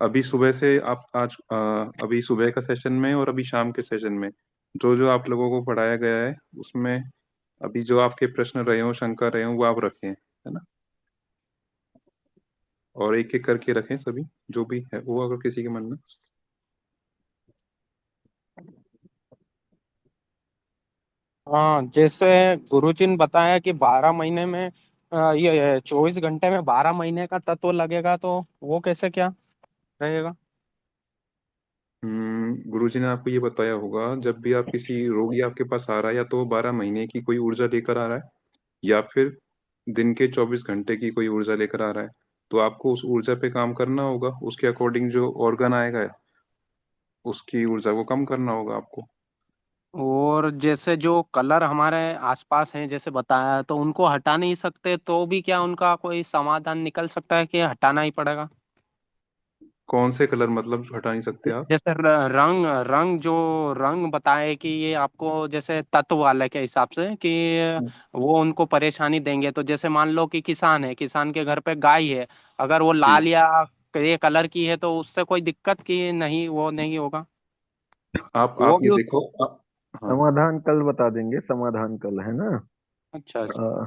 अभी सुबह से आप आज अभी सुबह का सेशन में और अभी शाम के सेशन में जो जो आप लोगों को पढ़ाया गया है उसमें अभी जो आपके प्रश्न रहे हो, शंका रहे हो, वो आप रखें, है ना। और एक एक करके रखें सभी, जो भी है वो, अगर किसी के मन में। हाँ, जैसे गुरुजी ने बताया कि 12 महीने में ये 24 घंटे में 12 महीने का तत्व लगेगा, तो वो कैसे क्या रहेगा? गुरुजी ने आपको ये बताया होगा, जब भी आप किसी रोगी आपके पास आ रहा है, या तो वो 12 महीने की कोई ऊर्जा लेकर आ रहा है, या फिर दिन के 24 घंटे की कोई ऊर्जा लेकर आ रहा है, तो आपको उस ऊर्जा पे काम करना होगा। उसके अकॉर्डिंग जो ऑर्गन आएगा उसकी ऊर्जा को कम करना होगा आपको। और जैसे जो कलर हमारे आसपास हैं जैसे बताया, तो उनको हटा नहीं सकते, तो भी क्या उनका कोई समाधान निकल सकता है कि हटाना ही पड़ेगा? कौन से कलर मतलब हटा नहीं सकते आप? जैसे रंग रंग जो रंग बताए कि ये आपको जैसे तत्व वाले के हिसाब से कि वो उनको परेशानी देंगे, तो जैसे मान लो कि किसान है, किसान के घर पे गाय है, अगर वो जी। लाल या ये कलर की है तो उससे कोई दिक्कत की नहीं, वो नहीं होगा? आप वो ये भी देखो हाँ। समाधान कल बता देंगे, समाधान कल, है ना। अच्छा अच्छा।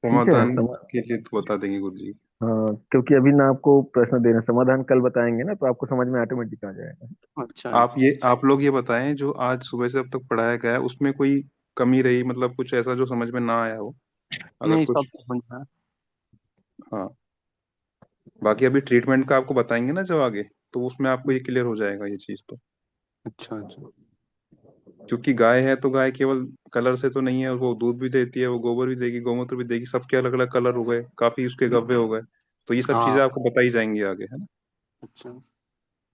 ठीक है समाधान के लिए तो बता देंगे गुरु जी। हाँ, क्योंकि अभी ना आपको प्रश्न दे रहे हैं, समाधान कल बताएंगे ना, तो आपको समझ में ऑटोमेटिक आ जाएगा। अच्छा आप लोग ये बताएं, जो आज सुबह से अब तक पढ़ाया गया है उसमें कोई कमी रही, मतलब कुछ ऐसा जो समझ में ना आया हो, अगर नहीं, कुछ। सब समझ में आया। हाँ। बाकी अभी ट्रीटमेंट का आपको बताएंगे ना जब आगे, तो उसमें आपको ये क्लियर हो जाएगा ये चीज तो। अच्छा अच्छा। क्योंकि गाय है तो गाय केवल कलर से तो नहीं है, वो दूध भी देती है, वो गोबर भी देगी, गौमूत्र भी देगी, सबके अलग अलग कलर हो गए, काफी उसके गव्वे हो गए। तो ये सब चीजें हाँ। आपको बताई जाएंगी आगे, है ना। अच्छा।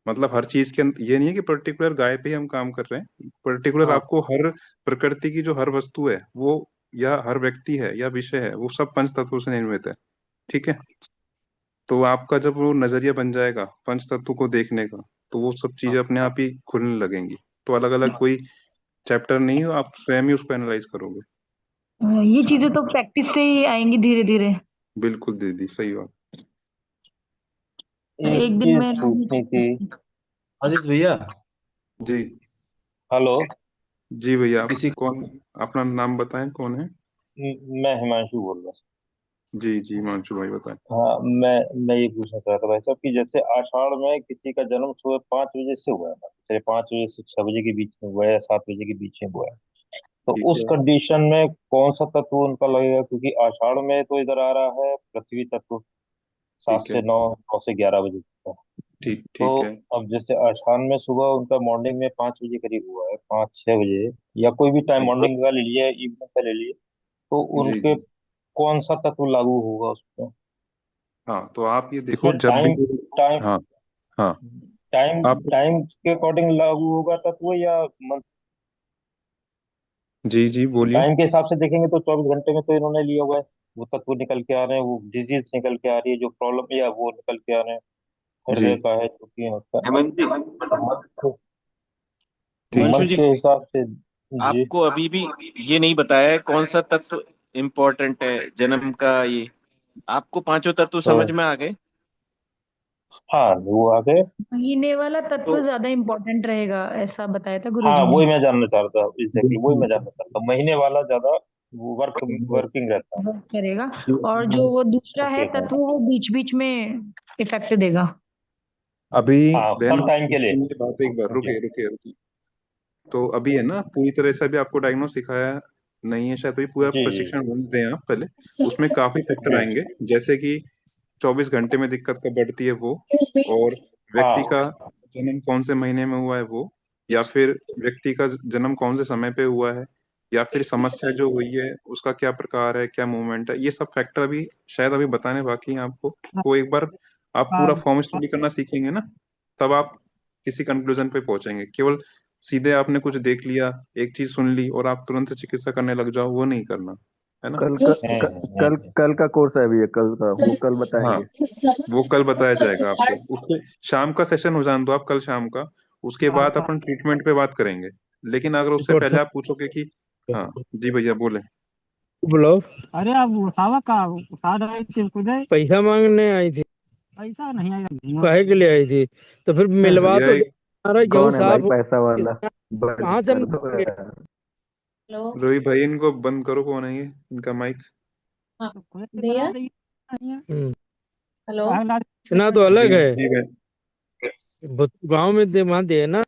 मतलब हर चीज के ये नहीं है कि पर्टिकुलर गाय पे ही हम काम कर रहे हैं, पर्टिकुलर हाँ आपको हर प्रकृति की जो हर वस्तु है वो, या हर व्यक्ति है या विषय है, वो सब पंच तत्वों से निर्मित है। ठीक है। तो आपका जब वो नजरिया बन जाएगा पंच तत्व को देखने का, तो वो सब चीजें अपने आप ही खुलने लगेंगी। तो अलग अलग कोई चैप्टर नहीं हो, आप स्वयं ही उसको एनालाइज करोगे। ये चीजें तो प्रैक्टिस से ही आएंगी धीरे धीरे। बिल्कुल दीदी, सही बात। एक एक दिन चीज में नहीं पूछनी सीख थी। सकते। आशीष भैया। जी। हेलो। जी भैया, आप किसी कौन? अपना नाम बताएं, कौन है? मैं हिमांशु बोल रहा जी जी, हिमांशु भाई बताएं। हूँ। हाँ, मैं ये पूछना चाह रहा था भाई साहब कि जैसे आषाढ़ में किसी का जन्म सुबह 5 बजे से हुआ है ना, चलिए 5 बजे से 6 बजे के बीच में हुआ है या 7 बजे के बीच में हुआ है, तो ठीक उस है। कंडीशन में कौन सा तत्व उनका लगेगा? क्योंकि आषाढ़ में तो इधर आ रहा है पृथ्वी तत्व, सात ठीक है। से नौ 9 से 11 बजे तक। ठीक तो ठीक है। अब जैसे आषाढ़ में सुबह उनका मॉर्निंग में 5 बजे करीब हुआ है, 5 6 बजे, या कोई भी टाइम जी मॉर्निंग का ले लिया इवनिंग का ले लिए, तो जी उनके जी। कौन सा तत्व लागू होगा उसमें? हाँ, तो आप ये देखो उसमें जब भी। टाइम टाइम हाँ हाँ। टाइम आप। टाइम के अकॉर्डिंग लागू होगा तत्व, या मंथ? जी जी, बोलिए। टाइम के हिसाब से देखेंगे तो 24 घंटे में तो इन्होंने लिया हुआ है, वो तत्व निकल के आ रहे हैं, वो डिजीज निकल के आ रही है जो प्रॉब्लम, या वो निकल के आ रहे हैं जी। हृदय का है जो कि होता है। हेमंत जी, अब ठीक हिमांशु मंथ जी, के हिसाब से। जी। आपको अभी भी ये नहीं बताया है कौन सा तत्व इम्पोर्टेंट है जन्म का। ये आपको पांचों तत्व तो समझ में आ गए? हाँ, वो आ गए। महीने वाला तो तत्व ज्यादा इम्पोर्टेंट रहेगा, ऐसा बताया था हाँ, गुरुजी ने। वही मैं जानना चाह रहा था, एग्जैक्टली वही बिल्कुल। मैं जानना चाह रहा था, महीने वाला ज्यादा वर्किंग रहता है। वो करेगा। और जो वो दूसरा है ओके हाँ। तत्व, वो बीच बीच में इफेक्ट देगा। अभी हाँ, बहन, कम टाइम के लिए। सुनिए बात एक बार, जी। रुके रुके रुके। तो अभी है ना, पूरी तरह से अभी आपको डायग्नोस सिखाया नहीं है शायद, तो ये पूरा जी। जी। प्रशिक्षण ढूंढते हैं आप पहले। उसमें काफी फैक्टर जी। आएंगे, जैसे कि 24 घंटे में दिक्कत कब बढ़ती है वो, और व्यक्ति हाँ का जन्म कौन से महीने में हुआ है वो, या फिर व्यक्ति का जन्म कौन से समय पे हुआ है, या फिर समस्या जो हुई है उसका क्या प्रकार है, क्या मूवमेंट है, ये सब फैक्टर अभी शायद अभी बताने बाकी हैं आपको। वो एक बार आप पूरा फॉर्म स्टडी करना सीखेंगे ना, तब आप किसी कंक्लूजन पे पहुंचेंगे। केवल सीधे आपने कुछ देख लिया, एक चीज सुन ली और आप तुरंत से चिकित्सा करने लग जाओ, वो नहीं करना, है ना। कल का कल का कोर्स है भैया, कल का वो कल हाँ, बताएंगे। वो कल बताया जाएगा आपको। उसके शाम का सेशन हो जाने दो आप, कल शाम का। उसके बाद अपन ट्रीटमेंट पे बात करेंगे। लेकिन अगर उससे पहले आप पूछोगे कि, हाँ जी भैया बोले। बोलो। अरे आप उठावा का उठा रहे थे, कुछ पैसा मांगने आई थी। पैसा नहीं आएगा काहे के लिए आई थी? तो फिर मिलवा यह तो एक दे, हमारा गेहूं कौन है भाई साफ हो, पैसा वाला? बंद कहाँ से हम कर दो देंगे? यार। हेलो। रोहित भाई इनको बंद करो, कौन है ये, इनका माइक। हाँ तो कोई भैया। बना देगी नहीं है। हेलो। काहे लाज इतना तो अलग जी है, जी मैं गाँव में दे वहाँ दे ना।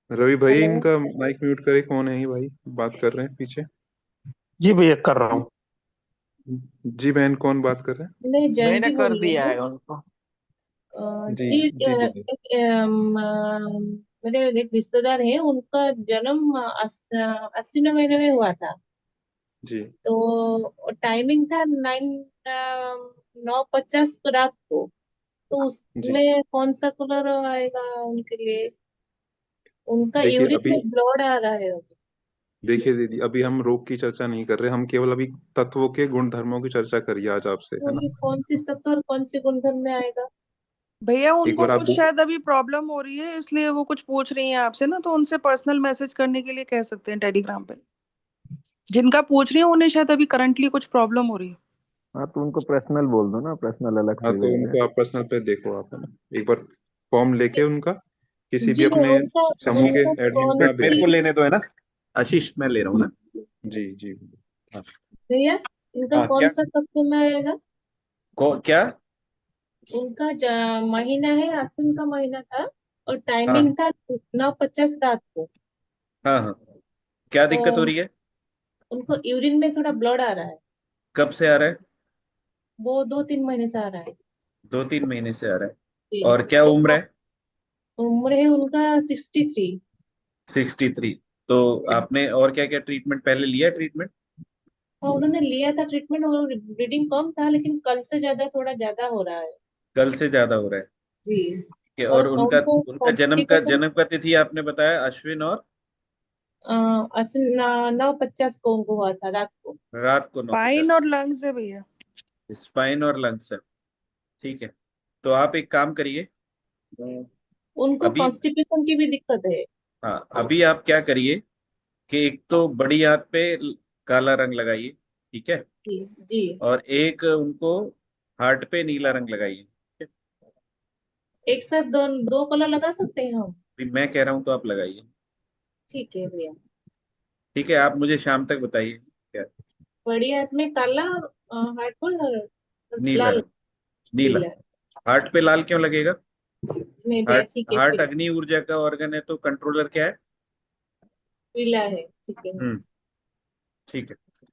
रवि भाई हेलो। इनका माइक म्यूट करे, कौन है ये भाई, बात कर रहे हैं पीछे। जी भैया कर रहा हूँ। जी बहन, कौन बात कर रहे मैं मैंने जयंती कर बोल रही दिया हूँ। है उनको। हैं? जी जी जी दीदी। मेरे एक रिश्तेदार है, उनका जन्म 80वें महीने में हुआ था। जी तो टाइमिंग था 9:50 को रात को। तो जी उसमें कौन सा कलर आएगा उनके लिए? उनका देखिए यूरिन अभी, में ब्लड आ रहा है अभी। देखिए दीदी, अभी हम रोग की चर्चा नहीं कर रहे, हम केवल अभी तत्वों के गुण धर्मों की चर्चा करिए आज आपसे, तो है ना। ये कौन सी तत्व और कौन सी गुणधर्म में आएगा? भैया एक उनको बार आप कुछ शायद अभी प्रॉब्लम हो रही है, इसलिए वो कुछ पूछ रही हैं आपसे ना, तो उनसे पर्सनल मैसेज करने के लिए कह सकते हैं टेलीग्राम पे। जिनका पूछ रही है उन्हें शायद अभी करंटली कुछ प्रॉब्लम हो रही है। हाँ तो उनको पर्सनल बोल दो ना, पर्सनल अलग हाँ से तो भेज दें। उनको आप पर्सनल पे देखो आप, है ना, एक बार फॉर्म लेके उनका किसी भी जी मैं अपने उनका समूह के उनको एडमिन कौन पे आप मेरे भेज को सी, दो। लेने दो, है ना। आशीष, मैं ले रहा हूँ ना। जी जी। हाँ भैया इनका हाँ कौन क्या सा तत्व में आएगा? क्या। उनका महीना है, आसिन का महीना था और हाँ टाइमिंग था 9:50 रात को। हाँ हाँ, क्या दिक्कत हो तो रही है? उनको यूरिन में थोड़ा ब्लड आ रहा है। कब से आ रहा है? वो 2-3 महीने से आ रहा है। 2-3 महीने से आ रहा है। जी। और क्या तो उम्र है? उम्र है उनका 63। 63। तो आपने और क्या क्या ट्रीटमेंट पहले लिया, ट्रीटमेंट? हाँ उन्होंने लिया था ट्रीटमेंट और ब्लीडिंग कम था, लेकिन कल से ज्यादा थोड़ा ज्यादा हो रहा है। कल से ज्यादा हो रहा है? जी। और और उनका उनको उनका कॉन्स्टिपेशन जन्म का तिथि आपने बताया अश्विन, और 9:50 को उनको हुआ था रात को। रात को 9:50। पाइन और लंग्स है भैया। स्पाइन और लंग्स है, ठीक है। तो आप एक काम करिए, उनको अभी, कॉन्स्टिपेशन की भी दिक्कत है। हाँ अभी आप क्या करिए कि एक तो बड़ी आंत पे काला रंग लगाइए, ठीक है। जी। जी। और एक उनको हार्ट पे नीला रंग लगाइए, ठीक है? एक साथ दो दो कलर लगा सकते हैं हम? अभी मैं कह रहा हूँ तो आप लगाइए। ठीक है भैया। ठीक है, आप मुझे शाम तक बताइए क्या। बड़ी हाथ में काला और हाथ पर नीला लाल। रंग, नीला। नीला। हार्ट पे लाल क्यों लगेगा? नहीं भैया हार्ट ठीक है हार्ट फिर। अग्नि ऊर्जा का ऑर्गन है, तो कंट्रोलर क्या है? पीला है, ठीक है। हम्म, ठीक है, ठीक है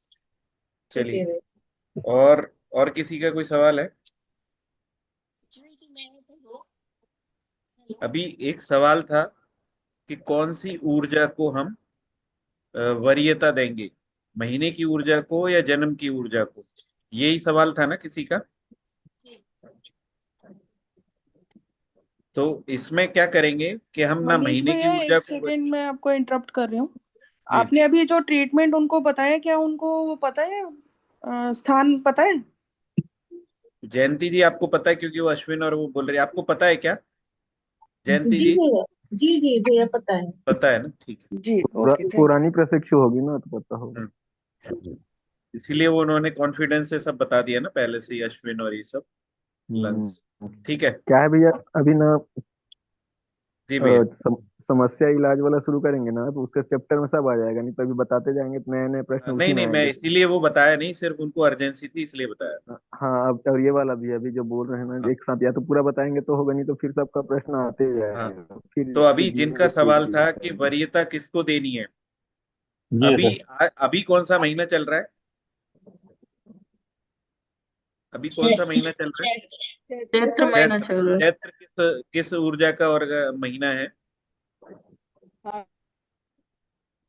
चलिए। भैया। और किसी का कोई सवाल है? अभी एक सवाल था कि कौन सी ऊर्जा को हम वरीयता देंगे, महीने की ऊर्जा को या जन्म की ऊर्जा को, यही सवाल था ना किसी का। तो इसमें क्या करेंगे कि हम ना मनीष महीने की भैया ऊर्जा एक को। सेकेंड में आपको इंटरप्ट कर रही हूँ। जी आपने अभी जो ट्रीटमेंट उनको बताया, क्या उनको वो पता है, स्थान पता है? जयंती जी, आपको पता है, क्योंकि वो अश्विन और वो बोल रहे हैं, आपको पता है क्या जयंती जी जी? भैया। जी जी भैया पता है। पता है ना, ठीक है। जी ओके, थैंक पुरानी प्रशिक्षु होगी ना, तो पता होगा। हम्म, इसीलिए वो उन्होंने कॉन्फिडेंस से सब बता दिया ना पहले से ही, अश्विन और ये सब लंग्स। हम्म। ठीक है। क्या है भैया, अभी ना जी अ, भैया। समस्या इलाज वाला शुरू करेंगे ना, तो उसके चैप्टर में सब आ जाएगा, नहीं तो अभी बताते जाएंगे तो नए नए प्रश्न नहीं उसी में नहीं, मैं आएंगे। इसीलिए वो बताया नहीं, सिर्फ उनको अर्जेंसी थी इसलिए बताया। हाँ अब और ये वाला भी अभी जो बोल रहे हैं ना, हाँ एक साथ या तो पूरा बताएंगे तो होगा, नहीं तो फिर सबका प्रश्न आते ही हाँ। जाएगा, फिर तो इसके अभी बीच जिनका में सवाल क्विज भी था कि बताएंगे। वरीयता किसको देनी है, जी अभी सर। अभी कौन सा महीना चल रहा है? अभी कौन सा महीना चल रहा है? चैत्र महीना चैत्र। चल रहा है। चैत्र किस किस ऊर्जा का और महीना है?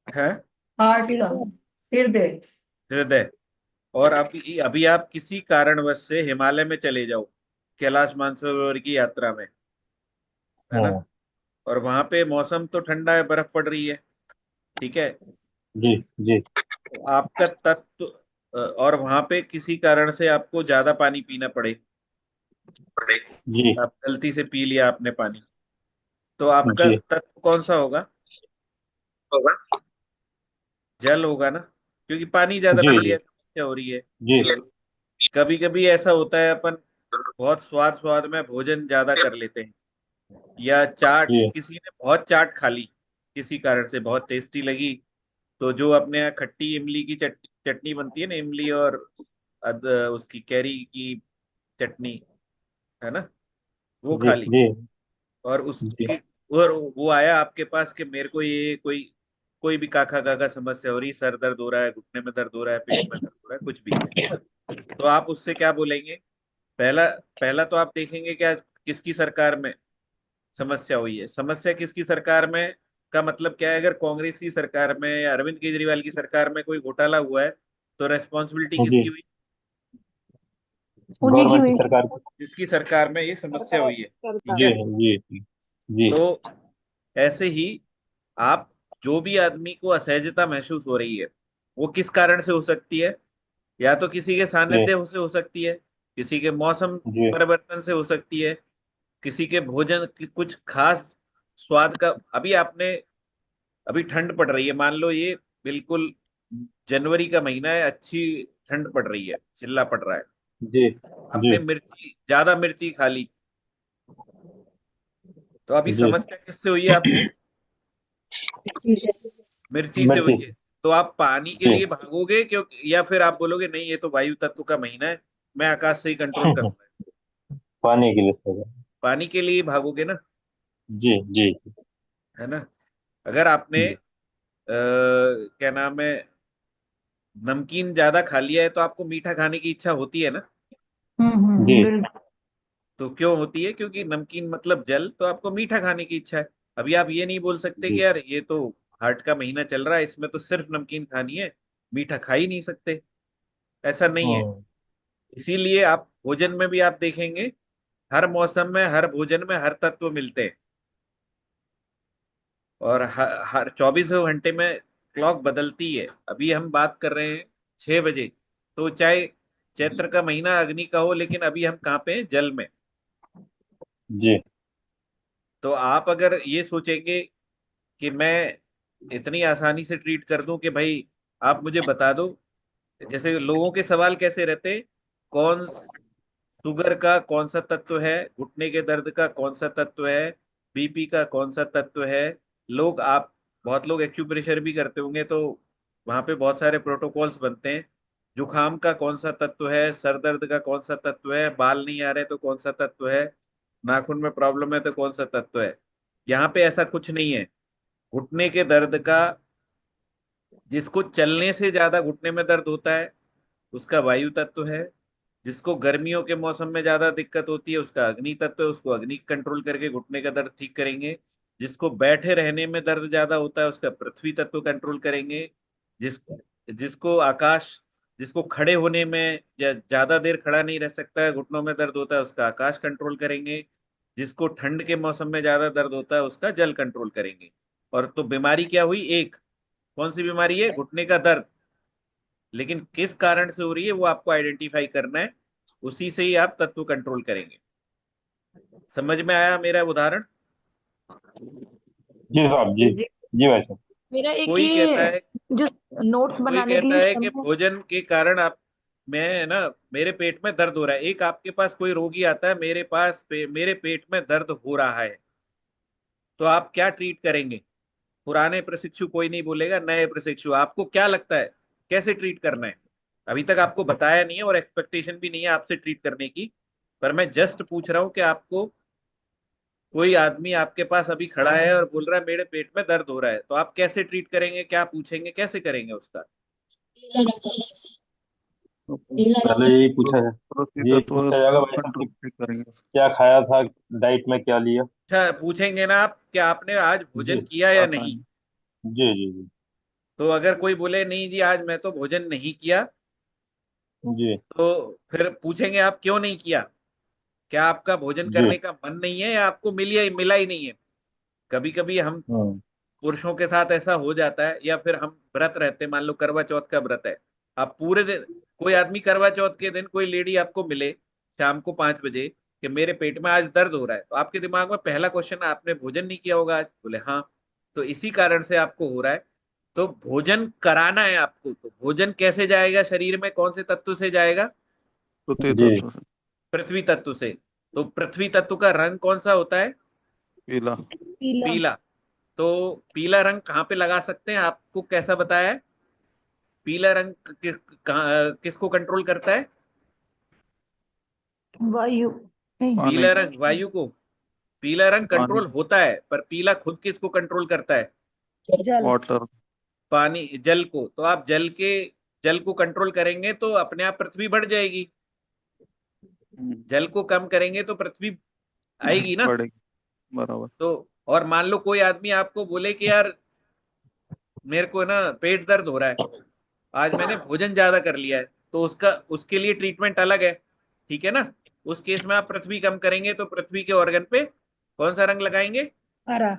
हार्ट का हृदय। हृदय। और अभी अभी आप किसी कारणवश से हिमालय में चले जाओ, कैलाश मानसरोवर की यात्रा में, है ना। हाँ। और वहां पे मौसम तो ठंडा है, बर्फ पड़ रही है, ठीक है। जी जी तो आपका तत्व और वहां पे किसी कारण से आपको ज्यादा पानी पीना पड़े, जी आप गलती से पी लिया आपने पानी, तो आपका जी तत्व कौन सा होगा? जल होगा ना, क्योंकि पानी ज्यादा जी पी जी लिया, समस्या हो रही है। जी कभी कभी ऐसा होता है, अपन बहुत स्वाद स्वाद में भोजन ज्यादा कर लेते हैं, या चाट, जी किसी ने बहुत चाट खा ली किसी कारण से, बहुत टेस्टी लगी, तो जो अपने यहाँ खट्टी इमली की चटनी बनती है ना, इमली और उसकी कैरी की चटनी, है ना, वो जी खा ली, जी और जी उसकी, और वो आया आपके पास कि मेरे को ये कोई कोई भी काखा काखा समस्या हो रही, सर दर्द हो रहा है, घुटने में दर्द हो रहा है, पेट में दर्द हो रहा है, कुछ भी, तो आप उससे क्या बोलेंगे? पहला पहला तो आप देखेंगे क्या किसकी सरकार में समस्या हुई है। समस्या किसकी सरकार में का मतलब क्या है? अगर कांग्रेस की सरकार में या अरविंद केजरीवाल की सरकार में कोई घोटाला हुआ है, तो रेस्पॉन्सिबिलिटी जी किसकी हुई? उन्हीं की गवर्नमेंट की हुई। सरकार जिसकी सरकार में ये समस्या हुई है, ठीक जी है। जी जी जी तो ऐसे ही आप, जो भी आदमी को असहजता महसूस हो रही है, वो किस कारण से हो सकती है? या तो किसी के जी सानिध्य से हो सकती है, किसी के मौसम जी परिवर्तन से हो सकती है, किसी के भोजन की कुछ खास स्वाद का, अभी आपने, अभी ठंड पड़ रही है, मान लो ये बिल्कुल जनवरी का महीना है, अच्छी ठंड पड़ रही है, चिल्ला पड़ रहा है, जी जी आपने मिर्ची, ज्यादा मिर्ची खा ली, तो अभी जी समस्या किससे हुई है आपको? मिर्ची से हुई मिर्ची है। तो आप पानी के जी लिए भागोगे, क्योंकि, या फिर आप बोलोगे नहीं ये तो वायु तत्व का महीना है, मैं आकाश से ही कंट्रोल करूंगा? पानी के लिए सर। पानी के लिए भागोगे ना, जी जी है ना। अगर आपने जी क्या नाम है, नमकीन ज्यादा खा लिया है, तो आपको मीठा खाने की इच्छा होती है ना। जी बिल्कुल। तो क्यों होती है? क्योंकि नमकीन मतलब जल, तो आपको मीठा खाने की इच्छा है। अभी आप ये नहीं बोल सकते जी कि यार ये तो हार्ट का महीना चल रहा है, इसमें तो सिर्फ नमकीन खानी है, मीठा खा ही नहीं सकते, ऐसा नहीं है। हम्म, इसीलिए आप भोजन में भी आप देखेंगे, हर मौसम में हर भोजन में हर तत्व मिलते हैं, और हर 24 घंटे में क्लॉक बदलती है। अभी हम बात कर रहे हैं 6 बजे, तो चाहे चैत्र का महीना अग्नि का हो, लेकिन अभी हम कहाँ पे हैं? जल में। जी तो आप अगर ये सोचेंगे कि मैं इतनी आसानी से ट्रीट कर दूं कि भाई आप मुझे बता दो, जैसे लोगों के सवाल कैसे रहते हैं, कौन शुगर का कौन सा तत्व है, घुटने के दर्द का कौन सा तत्व है, बीपी का कौन सा तत्व है। लोग, आप, बहुत लोग एक्यूप्रेशर भी करते होंगे, तो वहां पे बहुत सारे प्रोटोकॉल्स बनते हैं। जुखाम का कौन सा तत्व है, सर दर्द का कौन सा तत्व है, बाल नहीं आ रहे तो कौन सा तत्व है, नाखून में प्रॉब्लम है तो कौन सा तत्व है। यहाँ पे ऐसा कुछ नहीं है। घुटने के दर्द का, जिसको चलने से ज्यादा घुटने में दर्द होता है, उसका वायु तत्व है। जिसको गर्मियों के मौसम में ज्यादा दिक्कत होती है, उसका अग्नि तत्व है, उसको अग्नि कंट्रोल करके घुटने का दर्द ठीक करेंगे। जिसको बैठे रहने में दर्द ज्यादा होता है, उसका पृथ्वी तत्व कंट्रोल करेंगे। जिस जिसको आकाश जिसको खड़े होने में या ज्यादा देर खड़ा नहीं रह सकता है, घुटनों में दर्द होता है, उसका आकाश कंट्रोल करेंगे। जिसको ठंड के मौसम में ज्यादा दर्द होता है, उसका जल कंट्रोल करेंगे। और तो बीमारी क्या हुई? एक, कौन सी बीमारी है? घुटने का दर्द। लेकिन किस कारण से हो रही है वो आपको आइडेंटिफाई करना है, उसी से ही आप तत्व कंट्रोल करेंगे। समझ में आया मेरा उदाहरण? जी साहब जी जी, जी भाई साहब। मेरा एक कोई कहता ये है जो नोट्स कोई बनाने के कहता लिए है कि समय। भोजन के कारण आप, मैं ना, मेरे पेट में दर्द हो रहा है। एक आपके पास कोई रोगी आता है, मेरे पेट में दर्द हो रहा है, तो आप क्या ट्रीट करेंगे? पुराने प्रशिक्षु कोई नहीं बोलेगा, नए प्रशिक्षु, आपको क्या लगता है कैसे ट्रीट करना है? अभी तक आपको बताया नहीं है, और एक्सपेक्टेशन भी नहीं है आपसे ट्रीट करने की, पर मैं जस्ट पूछ रहा हूं कि आपको, कोई आदमी आपके पास अभी खड़ा है और बोल रहा है मेरे पेट में दर्द हो रहा है, तो आप कैसे ट्रीट करेंगे, क्या पूछेंगे, कैसे करेंगे उसका? पहले यही पूछा जाएगा भाई साहब कि क्या खाया था, डाइट में क्या लिया। अच्छा, पूछेंगे ना आप कि आपने आज भोजन जी किया या नहीं। जी जी जी तो अगर कोई बोले नहीं जी आज मैं तो भोजन नहीं किया, जी तो फिर पूछेंगे आप क्यों नहीं किया? क्या आपका भोजन जी करने का मन नहीं है, या आपको मिला ही नहीं है? कभी कभी हम हम्म पुरुषों के साथ ऐसा हो जाता है, या फिर हम व्रत रहते हैं, मान लो करवा चौथ का व्रत है, आप पूरे दिन, कोई आदमी करवा चौथ के दिन, कोई लेडी आपको मिले शाम को 5 बजे कि मेरे पेट में आज दर्द हो रहा है, तो आपके दिमाग में पहला क्वेश्चन, आपने भोजन नहीं किया होगा आज? बोले हाँ। तो इसी कारण से आपको हो रहा है। तो भोजन कराना है आपको, तो भोजन कैसे जाएगा शरीर में, कौन से तत्व से जाएगा? जी पृथ्वी तत्व से। तो पृथ्वी तत्व का रंग कौन सा होता है? पीला। पीला। पीला। तो पीला रंग कहाँ पे लगा सकते हैं? आपको कैसा बताया है? पीला रंग किसको कंट्रोल करता है? वायु नहीं। पानी। पीला रंग वायु को। पीला रंग पानी। कंट्रोल होता है, पर पीला खुद किसको कंट्रोल करता है? जल। वाटर। पानी, जल को। तो आप जल को कंट्रोल करेंगे तो अपने आप पृथ्वी बढ़ जाएगी। जल को कम करेंगे तो पृथ्वी आएगी ना। बढ़ेगी। बराबर। तो और मान लो कोई आदमी आपको बोले कि यार मेरे को ना पेट दर्द हो रहा है, आज मैंने भोजन ज्यादा कर लिया है, तो उसके लिए ट्रीटमेंट अलग है, ठीक है ना। उस केस में आप पृथ्वी कम करेंगे तो पृथ्वी के ऑर्गन पे कौन सा रंग लगाएंगे? हरा।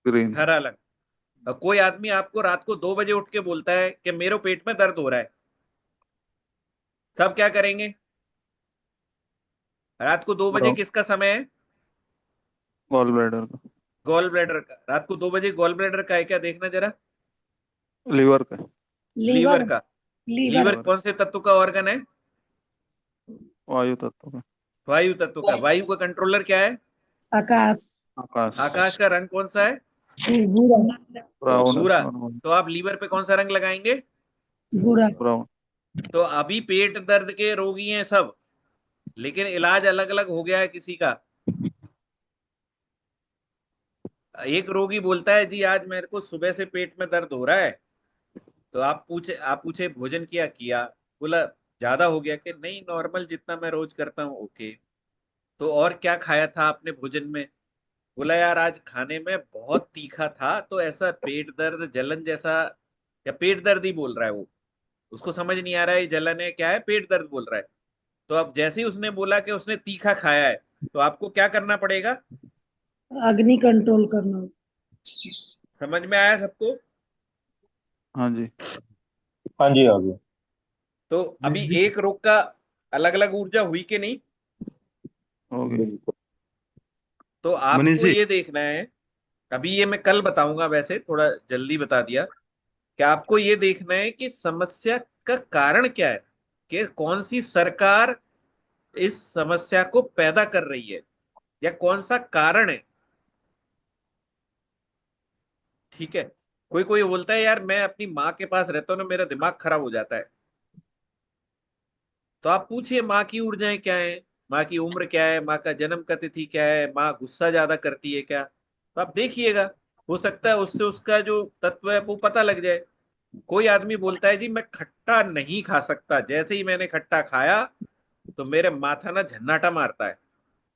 ग्रीन। हरा रंग। और कोई आदमी आपको रात को 2 बजे उठ के बोलता है कि मेरे पेट में दर्द हो रहा है, तब क्या करेंगे? रात को 2 बजे ब्राउन। किसका समय है? गॉल ब्लैडर का। गॉल ब्लैडर का। रात को 2 बजे गॉल ब्लैडर का है क्या? देखना जरा। लीवर का। लीवर का। लीवर। लीवर कौन से तत्व का ऑर्गन है? वायु तत्व का। वायु तत्व का। वायु का कंट्रोलर क्या है? आकाश। आकाश। आकाश का रंग कौन सा है? भूरा। ब्राउन। भूरा। तो आप लीवर पे कौन सा रंग लगाएंगे? भूरा। ब्राउन। तो अभी पेट दर्द के रोगी हैं सब, लेकिन इलाज अलग अलग हो गया है किसी का। एक रोगी बोलता है जी आज मेरे को सुबह से पेट में दर्द हो रहा है, तो आप पूछे भोजन किया? किया। बोला ज्यादा हो गया? कि नहीं, नॉर्मल जितना मैं रोज करता हूँ। ओके। तो और क्या खाया था आपने भोजन में? बोला यार आज खाने में बहुत तीखा था, तो ऐसा पेट दर्द जलन जैसा, या पेट दर्द ही बोल रहा है वो, उसको समझ नहीं आ रहा है ये जलन है क्या है, पेट दर्द बोल रहा है। तो अब जैसे ही उसने बोला कि उसने तीखा खाया है, तो आपको क्या करना पड़ेगा? अग्नि कंट्रोल करना। समझ में आया सबको? हाँ जी। हाँ जी, आ गया। तो अभी एक रोग का अलग अलग ऊर्जा हुई कि नहीं? हो गई। बिल्कुल। तो आपको ये देखना है, अभी ये मैं कल बताऊंगा, वैसे थोड़ा जल्दी बता दिया, कि आपको ये देखना है कि समस्या का कारण क्या है, कि कौन सी सरकार इस समस्या को पैदा कर रही है, या कौन सा कारण है। ठीक है। कोई कोई बोलता है यार मैं अपनी माँ के पास रहता हूँ ना, मेरा दिमाग खराब हो जाता है। तो आप पूछिए माँ की ऊर्जाएं क्या है, माँ की उम्र क्या है, माँ का जन्म का तिथि क्या है, माँ गुस्सा ज्यादा करती है क्या? तो आप देखिएगा, हो सकता है उससे उसका जो तत्व है वो पता लग जाए। कोई आदमी बोलता है जी मैं खट्टा नहीं खा सकता, जैसे ही मैंने खट्टा खाया तो मेरे माथा ना झन्नाटा मारता है,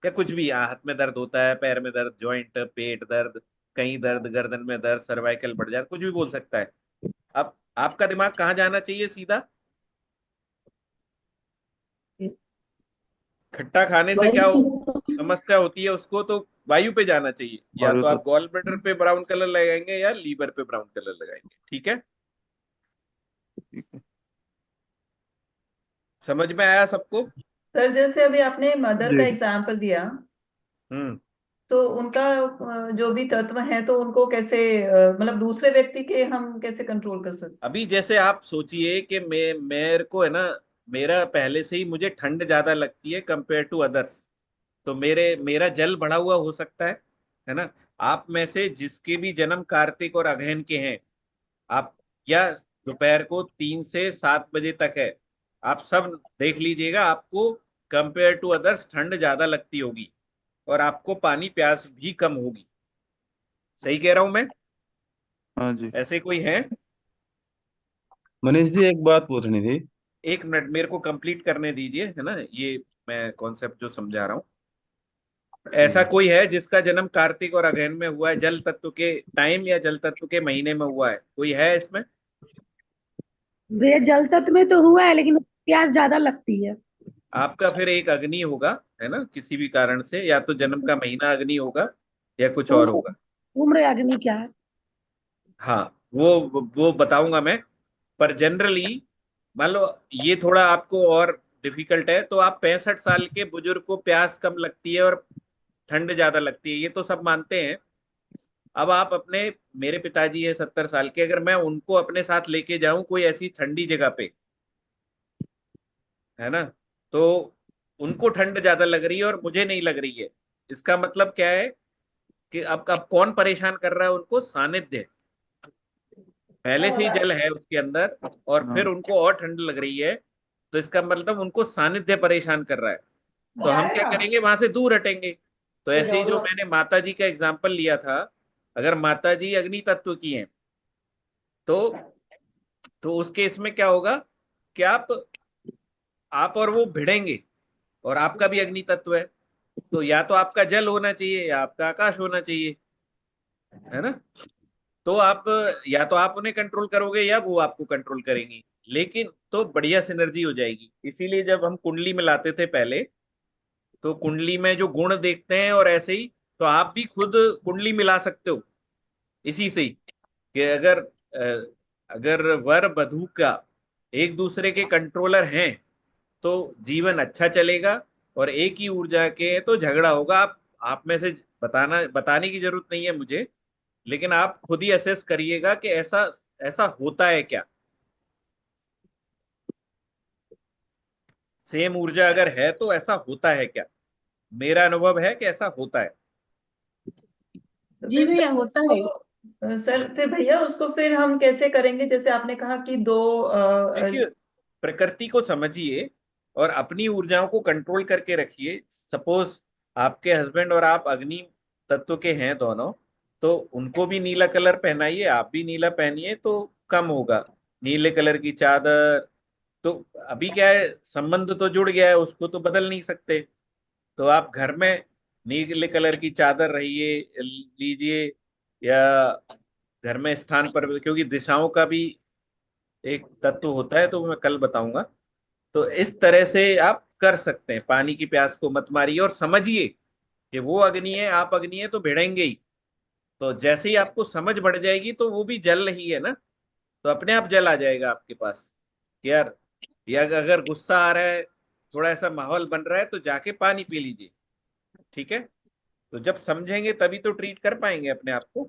या कुछ भी, हाथ में दर्द होता है, पैर में दर्द, जॉइंट, पेट दर्द, कहीं दर्द, गर्दन में दर्द, सर्वाइकल बढ़ जाता, कुछ भी बोल सकता है। अब आपका दिमाग कहाँ जाना चाहिए सीधा? खट्टा खाने से क्या समस्या होती है उसको तो वायु पे जाना चाहिए। या वायु तो आप तत्व। गॉल ब्लैडर पे ब्राउन कलर लगाएंगे या लीवर पे ब्राउन कलर लगाएंगे। ठीक है, ठीक है। समझ में आया सबको? सर जैसे अभी आपने मदर का जी। एग्जाम्पल दिया, हम्म। तो उनका जो भी तत्व है तो उनको कैसे मतलब दूसरे व्यक्ति के हम कैसे कंट्रोल कर सकते अभी जैसे आप सोचिए कि मेरे को है ना, मेरा पहले से ही मुझे ठंड ज्यादा लगती है कंपेयर टू अदर्स, तो मेरा जल बढ़ा हुआ हो सकता है ना। आप में से जिसके भी जन्म कार्तिक और अगहन के हैं, आप, या दोपहर को 3 से 7 बजे तक है, आप सब देख लीजिएगा, आपको कंपेयर टू अदर्स ठंड ज्यादा लगती होगी, और आपको पानी प्यास भी कम होगी। सही कह रहा हूं मैं? हाँ जी। ऐसे कोई है? मनीष जी एक बात पूछनी थी। 1 मिनट मेरे को कंप्लीट करने दीजिए, है ना, ये मैं कॉन्सेप्ट जो समझा रहा हूँ। ऐसा कोई है जिसका जन्म कार्तिक और अगहन में हुआ है, जल तत्व के टाइम या जल तत्व के महीने में हुआ है? कोई है इसमें? वे जल तत्व में तो हुआ है, लेकिन प्यास ज्यादा लगती है। आपका फिर एक अग्नि होगा, है ना, किसी भी कारण से, या तो जन्म का महीना अग्नि होगा या कुछ और उम्र होगा। उम्र अग्नि क्या है? हाँ, वो बताऊंगा मैं। पर जनरली मान लो ये थोड़ा आपको और डिफिकल्ट है, तो आप 65 साल के बुजुर्ग को प्यास कम लगती है और ठंड ज्यादा लगती है, ये तो सब मानते हैं। अब आप अपने, मेरे पिताजी है 70 साल के, अगर मैं उनको अपने साथ लेके जाऊं कोई ऐसी ठंडी जगह पे, है ना, तो उनको ठंड ज्यादा लग रही है और मुझे नहीं लग रही है। इसका मतलब क्या है कि अब कौन परेशान कर रहा है उनको? सानिध्य। पहले से ही जल है उसके अंदर और फिर हाँ उनको और ठंड लग रही है, तो इसका मतलब उनको सानिध्य परेशान कर रहा है। तो हम क्या करेंगे? वहां से दूर हटेंगे। तो ऐसे ही जो मैंने माता जी का एग्जाम्पल लिया था, अगर माता जी अग्नि तत्व की हैं तो उस केस में क्या होगा कि आप और वो भिड़ेंगे, और आपका भी अग्नि तत्व है, तो या तो आपका जल होना चाहिए या आपका आकाश होना चाहिए, है ना? तो आप या तो आप उन्हें कंट्रोल करोगे या वो आपको कंट्रोल करेंगी, लेकिन तो बढ़िया सिनर्जी हो जाएगी। इसीलिए जब हम कुंडली में लाते थे पहले, तो कुंडली में जो गुण देखते हैं, और ऐसे ही तो आप भी खुद कुंडली मिला सकते हो इसी से ही, कि अगर वर वधू का एक दूसरे के कंट्रोलर हैं तो जीवन अच्छा चलेगा, और एक ही ऊर्जा के हैं तो झगड़ा होगा। आप में से बताने की जरूरत नहीं है मुझे, लेकिन आप खुद ही असेस करिएगा कि ऐसा ऐसा होता है क्या। सेम ऊर्जा अगर है तो ऐसा होता है क्या? मेरा अनुभव है कि ऐसा होता है। तो जी फिर भैया, सर होता है। सर फिर भैया उसको फिर हम कैसे करेंगे? जैसे आपने कहा कि दो देखिए, प्रकृति को समझिए और अपनी ऊर्जाओं को कंट्रोल करके रखिए। सपोज आपके हस्बैंड और आप अग्नि तत्व के हैं दोनों, तो उनको भी नीला कलर पहनाइए, आप भी नीला पहनिए, तो कम होगा। नीले कलर की चादर, तो अभी क्या है, संबंध तो जुड़ गया है, उसको तो बदल नहीं सकते। तो आप घर में नीले कलर की चादर रहिए, लीजिए, या घर में स्थान पर, क्योंकि दिशाओं का भी एक तत्व होता है, तो मैं कल बताऊंगा। तो इस तरह से आप कर सकते हैं। पानी की प्यास को मत मारिए और समझिए कि वो अग्नि है, आप अग्नि है, तो भिड़ेंगे ही। तो जैसे ही आपको समझ बढ़ जाएगी तो वो भी जल रही है ना, तो अपने आप जल आ जाएगा आपके पास कि यार, या अगर गुस्सा आ रहा है, थोड़ा ऐसा माहौल बन रहा है, तो जाके पानी पी लीजिए। ठीक है? तो जब समझेंगे तभी तो ट्रीट कर पाएंगे अपने आप को।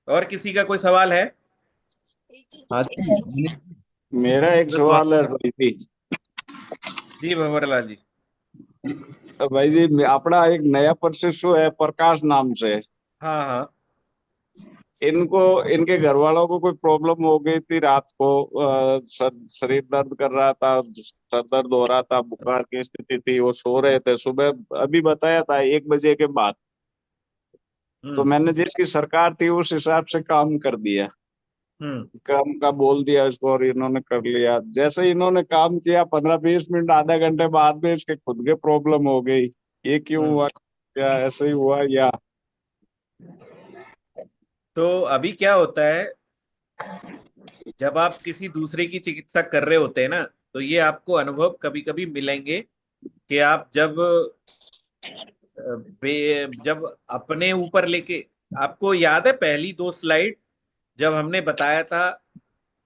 और किसी का कोई सवाल है? हाँ जी, मेरा एक सवाल है भाई जी। जी भंवरलाल जी। भाई जी, अपना एक नया प्रशिक्षु है प्रकाश नाम से। हाँ हाँ। इनको इनके घर वालों को कोई प्रॉब्लम हो गई थी रात को। शरीर दर्द कर रहा था, सर दर्द हो रहा था, बुखार की स्थिति थी, वो सो रहे थे। सुबह अभी बताया था 1 बजे के बाद। तो मैंने जिसकी सरकार थी उस हिसाब से काम कर दिया, काम का बोल दिया इसको, और इन्होंने कर लिया। जैसे इन्होंने काम किया 15-20 मिनट आधा घंटे बाद में इसके खुद के प्रॉब्लम हो गई। ये क्यों हुआ? क्या ऐसे ही हुआ या? तो अभी क्या होता है, जब आप किसी दूसरे की चिकित्सा कर रहे होते हैं ना, तो ये आपको अनुभव कभी कभी मिलेंगे कि आप जब अपने ऊपर लेके, आपको याद है पहली 2 स्लाइड जब हमने बताया था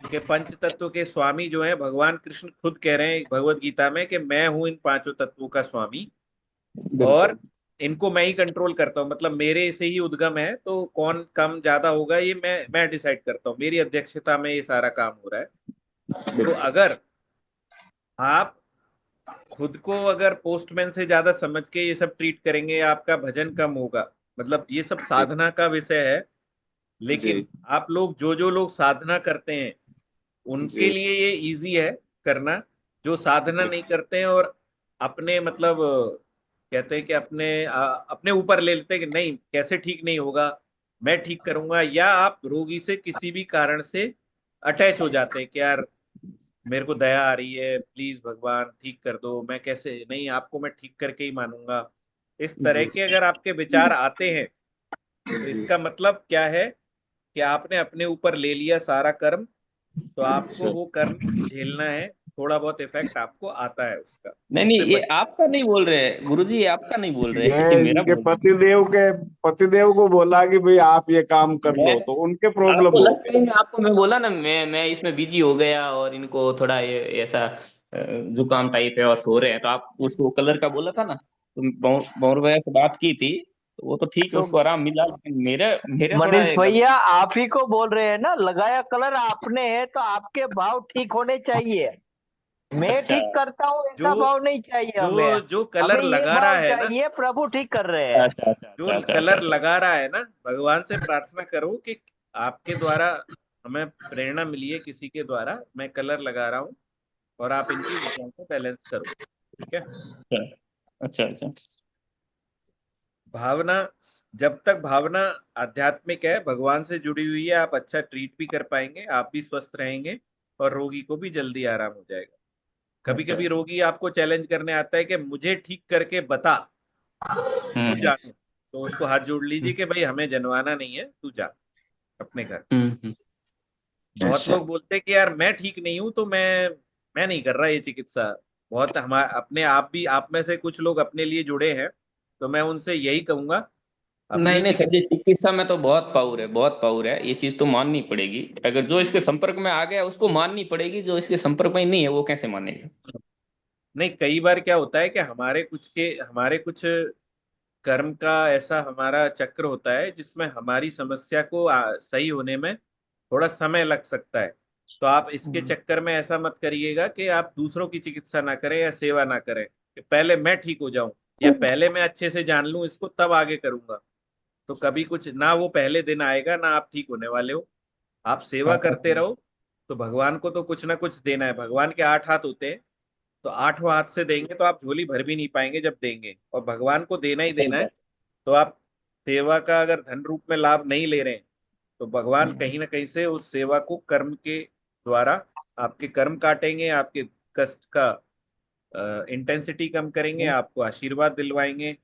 कि पंच तत्व के स्वामी जो है भगवान कृष्ण खुद कह रहे हैं भगवत गीता में कि मैं हूं इन 5 तत्वों का स्वामी, और इनको मैं ही कंट्रोल करता हूँ। मतलब मेरे से ही उद्गम है, तो कौन कम ज्यादा होगा ये मैं डिसाइड करता हूँ, मेरी अध्यक्षता में ये सारा काम हो रहा है। तो अगर आप खुद को अगर पोस्टमैन से ज्यादा समझ के ये सब ट्रीट करेंगे, आपका भजन कम होगा। मतलब ये सब साधना का विषय है, लेकिन आप लोग जो लोग साधना करते हैं उनके लिए ये इजी है करना। जो साधना नहीं करते हैं और अपने मतलब कहते हैं कि अपने ऊपर ले लेते हैं कि नहीं, कैसे ठीक नहीं होगा, मैं ठीक करूंगा, या आप रोगी से किसी भी कारण से अटैच हो जाते हैं कि यार मेरे को दया आ रही है, प्लीज भगवान ठीक कर दो, मैं कैसे नहीं, आपको मैं ठीक करके ही मानूंगा। इस तरह के अगर आपके विचार आते हैं, तो इसका मतलब क्या है कि आपने अपने ऊपर ले लिया सारा कर्म, तो आपको वो कर्म झेलना है। थोड़ा बहुत इफेक्ट आपको आता है उसका, नहीं नहीं, उससे ये बच। आपका नहीं बोल रहे गुरुजी, ये आपका नहीं बोल रहे, ये ये मेरा इनके बोल रहे। पतिदेव को बोला कि भाई आप ये काम कर मैं लो, तो उनके प्रॉब्लम आपको हो लास्ट टाइम आपको मैं बोला ना, मैं इसमें बिजी हो गया और इनको थोड़ा ये ऐसा जुकाम टाइप है और सो रहे हैं, तो आप उसको कलर का बोला था ना, तो बौर भैया से बात की थी, तो वो तो ठीक है, तो उसको आराम मिला, लेकिन मेरे मेरे थोड़ा मनीष भैया आप ही को बोल रहे हैं ना, लगाया कलर आपने है तो आपके भाव ठीक होने चाहिए। मैं अच्छा ठीक करता हूँ ऐसा जो भाव नहीं चाहिए जो हमें। जो कलर हमें ये लगा रहा भाव है ना, चाहिए प्रभु ठीक कर रहे हैं। अच्छा अच्छा जो अच्छा अच्छा कलर अच्छा लगा रहा है ना, भगवान से प्रार्थना करो कि आपके द्वारा हमें प्रेरणा मिली है, किसी के द्वारा मैं कलर लगा रहा हूँ और आप इनकी ऊर्जाओं को बैलेंस करो। ठीक है। अच्छा अच्छा भावना, जब तक भावना आध्यात्मिक है, भगवान से जुड़ी हुई है, आप अच्छा ट्रीट भी कर पाएंगे, आप भी स्वस्थ रहेंगे और रोगी को भी जल्दी आराम हो जाएगा। कभी अच्छा कभी रोगी आपको चैलेंज करने आता है कि मुझे ठीक करके बता, तू जानू, तो उसको हाथ जोड़ लीजिए कि भाई हमें जनवाना नहीं है, तू जा अपने घर। बहुत अच्छा लोग बोलते हैं कि यार मैं ठीक नहीं हूं तो मैं नहीं कर रहा ये चिकित्सा। बहुत हमारे अपने आप भी, आप में से कुछ लोग अपने लिए जुड़े हैं, तो मैं उनसे यही कहूंगा, नहीं अपनी नहीं सर जी, चिकित्सा। चिकित्सा में तो बहुत पावर है, बहुत पावर है, ये चीज तो माननी पड़ेगी। अगर जो इसके संपर्क में आ गया उसको माननी पड़ेगी, जो इसके संपर्क में नहीं है वो कैसे मानेगा। नहीं, कई बार क्या होता है कि हमारे कुछ कर्म का ऐसा हमारा चक्र होता है जिसमें हमारी समस्या को सही होने में थोड़ा समय लग सकता है। तो आप इसके चक्कर में ऐसा मत करिएगा कि आप दूसरों की चिकित्सा ना करें या सेवा ना करें कि पहले मैं ठीक हो जाऊं या पहले मैं अच्छे से जान लूं इसको तब आगे करूंगा। तो कभी कुछ ना वो पहले दिन आएगा ना आप ठीक होने वाले हो। आप सेवा करते रहो, तो भगवान को तो कुछ ना कुछ देना है। भगवान के 8 हाथ होते हैं, तो 8वां हाथ से देंगे तो आप झोली भर भी नहीं पाएंगे जब देंगे, और भगवान को देना ही देना है। तो आप सेवा का अगर धन रूप में लाभ नहीं ले रहे हैं, तो भगवान कहीं ना कहीं से उस सेवा को कर्म के द्वारा आपके कर्म काटेंगे, आपके कष्ट का इंटेंसिटी कम करेंगे, आपको आशीर्वाद दिलवाएंगे।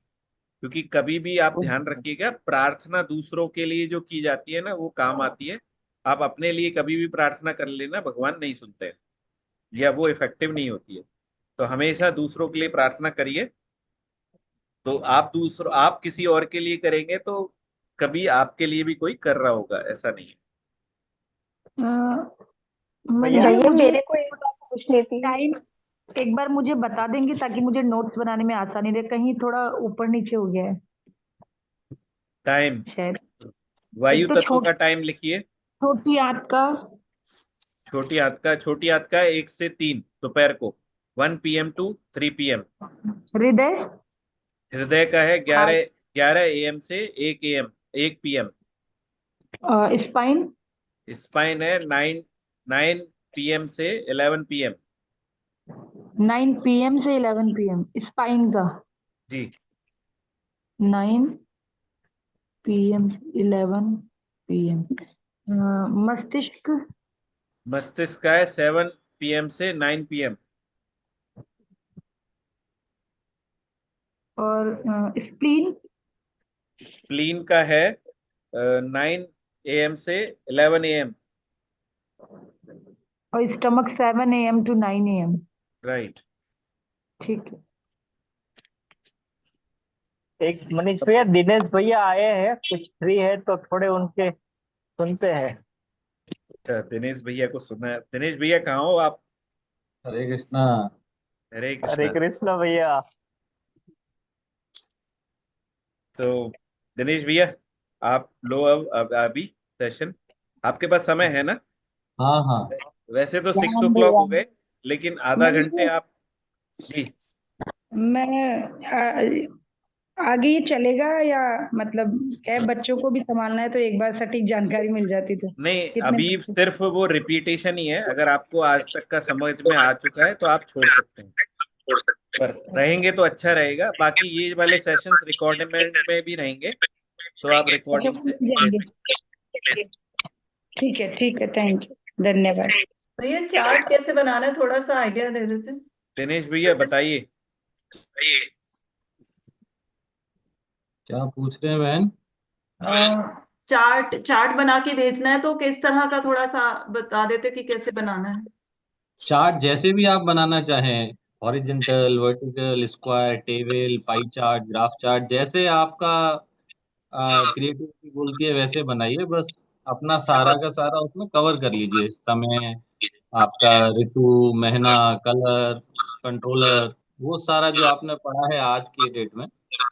क्योंकि कभी भी आप ध्यान रखिएगा, प्रार्थना दूसरों के लिए जो की जाती है ना वो काम आती है। आप अपने लिए कभी भी प्रार्थना कर लेना, भगवान नहीं सुनते हैं या वो इफेक्टिव नहीं होती है। तो हमेशा दूसरों के लिए प्रार्थना करिए। तो आप किसी और के लिए करेंगे तो कभी आपके लिए भी कोई कर रहा होगा, ऐसा नहीं है। भैया मेरे को एक बात पूछनी थी। टाइम एक बार मुझे बता देंगे ताकि मुझे नोट्स बनाने में आसानी रहे, कहीं थोड़ा ऊपर नीचे हो गया है टाइम, शायद। वायु एक तो तत्व का टाइम लिखिए। छोटी आंत का छोटी हाथ का 1 से 3 दोपहर को, 1 PM to 3 PM। हृदय हृदय का है 11 AM से 1 PM। स्पाइन स्पाइन है 9 PM से 11 PM। 9 PM से 11 PM स्पाइन का जी 9 PM से 11 PM। मस्तिष्क मस्तिष्क का है 7 PM से 9 PM। और स्प्लीन स्प्लीन का है 9 AM से 11 AM। और stomach 7 AM to 9 AM। Right. ठीक है। एक मनीष भैया, दिनेश भैया आए हैं, कुछ फ्री है तो थोड़े उनके सुनते हैं। अच्छा, दिनेश भैया को सुना है। दिनेश भैया कहाँ हो आप? हरे कृष्णा। हरे हरे कृष्णा। कृष्णा भैया। तो दिनेश भैया, आप लो अब अभी सेशन, आपके पास समय है ना? हाँ हाँ। वैसे तो 6 राम o'clock हो भगवान। गए, लेकिन आधा घंटे आप। जी मैं आगे ये चलेगा या मतलब क्या है, बच्चों को भी संभालना है तो एक बार सटीक जानकारी मिल जाती तो नहीं, कितने अभी सिर्फ वो रिपीटेशन ही है। अगर आपको आज तक का समझ में आ चुका है तो आप छोड़ सकते हैं, पर रहेंगे तो अच्छा रहेगा। बाकी ये वाले सेशंस रिकॉर्डिंग में भी रहेंगे, तो आप रिकॉर्डिंग से ले सकते हैं। ठीक है थैंक यू धन्यवाद। तो ये चार्ट कैसे बनाना है, थोड़ा सा आइडिया दे देते। दिनेश भैया बताइए। क्या पूछ रहे हैं बहन? चार्ट बना के भेजना है तो किस तरह का, थोड़ा सा बता देते कि कैसे बनाना है। चार्ट जैसे भी आप बनाना चाहें, horizontal, vertical, square, table, pie chart, graph chart, जैसे आपका क्रिएटिविटी बोलती है वैसे बनाइए। बस अपना सारा का सारा उसमें कवर कर लीजिए, समय, आपका ऋतु, महीना, कलर, कंट्रोलर, वो सारा जो आपने पढ़ा है आज के डेट में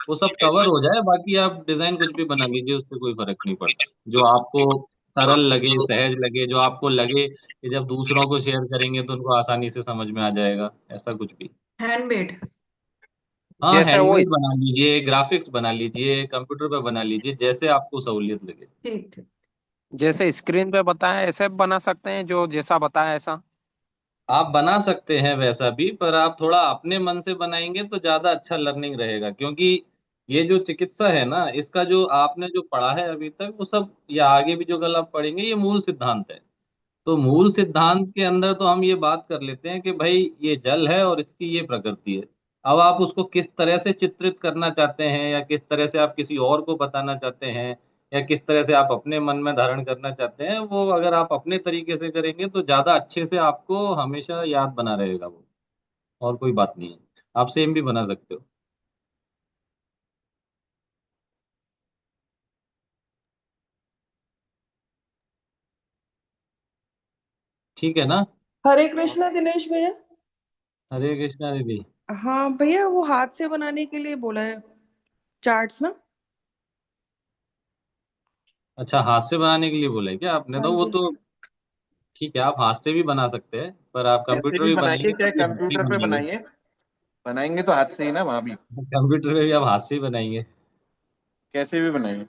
वो सब कवर हो जाए। बाकी आप डिजाइन कुछ भी बना लीजिए, उससे कोई फर्क नहीं पड़ता। जो आपको सरल लगे, सहज लगे, जो आपको लगे कि जब दूसरों को शेयर करेंगे तो उनको आसानी से समझ में आ जाएगा, ऐसा कुछ भी। हैंडमेड। हाँ, जैसे वो हैंडमेड बना लीजिए, ग्राफिक्स बना लीजिए, कंप्यूटर पे बना लीजिए, जैसे आपको सहूलियत लगे। ठीक ठीक। जैसे स्क्रीन पे बताया ऐसे बना सकते हैं, जो जैसा बताया ऐसा। आप बना सकते हैं वैसा भी, पर आप थोड़ा अपने मन से बनाएंगे तो ज्यादा अच्छा लर्निंग रहेगा, क्योंकि ये जो चिकित्सा है ना, इसका जो आपने जो पढ़ा है अभी तक वो सब, या आगे भी जो कल आप पढ़ेंगे, ये मूल सिद्धांत है। तो मूल सिद्धांत के अंदर तो हम ये बात कर लेते हैं कि भाई ये जल है और इसकी ये प्रकृति है। अब आप उसको किस तरह से चित्रित करना चाहते हैं, या किस तरह से आप किसी और को बताना चाहते हैं, या किस तरह से आप अपने मन में धारण करना चाहते हैं, वो अगर आप अपने तरीके से करेंगे तो ज्यादा अच्छे से आपको हमेशा याद बना रहेगा वो, और कोई बात नहीं है। आप सेम भी बना सकते हो। ठीक है ना? हरे कृष्णा दिनेश भैया। हरे कृष्णा दीदी। हाँ भैया, वो हाथ से बनाने के लिए बोला है, चार्ट्स ना। अच्छा, हाथ से बनाने के लिए बोला है क्या आपने? हाँ तो वो जी। तो ठीक है, आप हाथ से भी बना सकते हैं, पर आप कैसे कंप्यूटर भी भी बनाइए, बनाएंगे चाहे तभी हाथ से ही कंप्यूटर पे बनाएंगे। बनाइए, बनाएंगे तो हाथ से ही ना वहां भी। कंप्यूटर पे भी आप हाथ से ही बनाएंगे। कैसे भी बनाइए।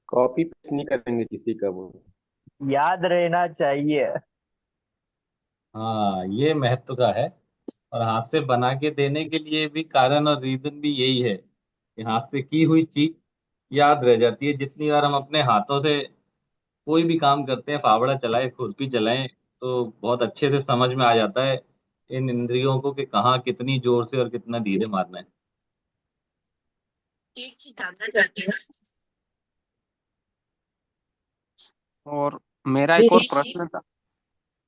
कॉपी पेस्ट नहीं करेंगे किसी का वो। याद रहना चाहिए। हाँ, ये महत्व का है। और हाथ से बना के देने के लिए भी कारण और रीजन भी यही है कि हाथ से की हुई चीज याद रह जाती है। जितनी बार हम अपने हाथों से कोई भी काम करते हैं, फावड़ा चलाए, खुरपी चलाएं, तो बहुत अच्छे से समझ में आ जाता है इन इंद्रियों को कि कहाँ कितनी जोर से और कितना धीरे मारना है। एक चीज जानना चाहती हूँ और मेरा एक और दिनेश जी, प्रश्न था।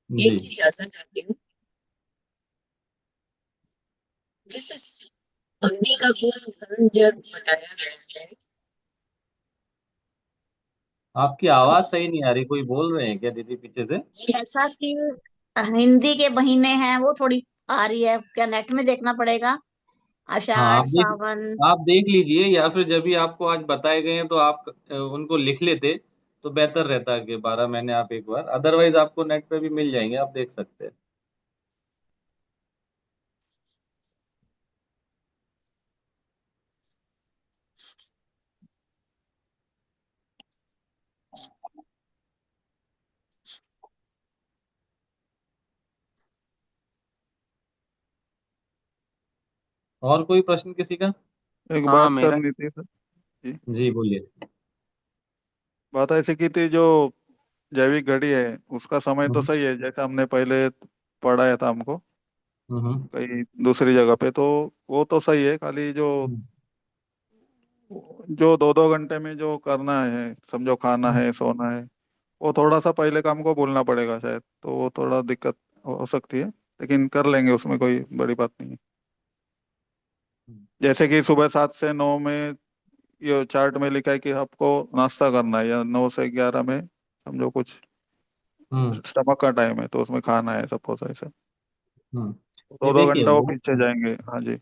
जी। एक चीज जानना चाहती हूँ, जिस अग्नि का गुण जब बताया गया है, आपकी आवाज सही नहीं आ रही, कोई बोल रहे हैं क्या दीदी पीछे से? जैसा कि हिंदी के महीने हैं वो थोड़ी आ रही है, क्या नेट में देखना पड़ेगा? हाँ, आषाढ़ सावन। आप देख लीजिए, या फिर जब भी आपको आज बताए गए हैं तो आप उनको लिख लेते तो बेहतर रहता कि 12 महीने आप एक बार, अदरवाइज आपको नेट पे भी मिल जाएंगे, आप देख सकते हैं। और कोई प्रश्न किसी का? एक हाँ बात मेरा। करनी थी सर जी। जी बोलिए। बात ऐसी की थी, जो जैविक घड़ी है उसका समय तो हम्म सही है, जैसा हमने पहले पढ़ाया था हमको हम्म कहीं दूसरी जगह पे, तो वो तो सही है। खाली जो हम्म जो 2-2 घंटे में जो करना है, समझो खाना है सोना है, वो थोड़ा सा पहले काम को भूलना पड़ेगा शायद, तो वो थोड़ा दिक्कत हो सकती है, लेकिन कर लेंगे, उसमें कोई बड़ी बात नहीं है। जैसे कि सुबह 7 से 9 में ये चार्ट में लिखा है कि आपको नाश्ता करना है, या 9 से 11 में समझो कुछ हम्म स्टमक का टाइम है, तो उसमें खाना है, सपोज ऐसा। हम्म। दो ये दो देखिए, घंटा वो पीछे जाएंगे। हाँ जी।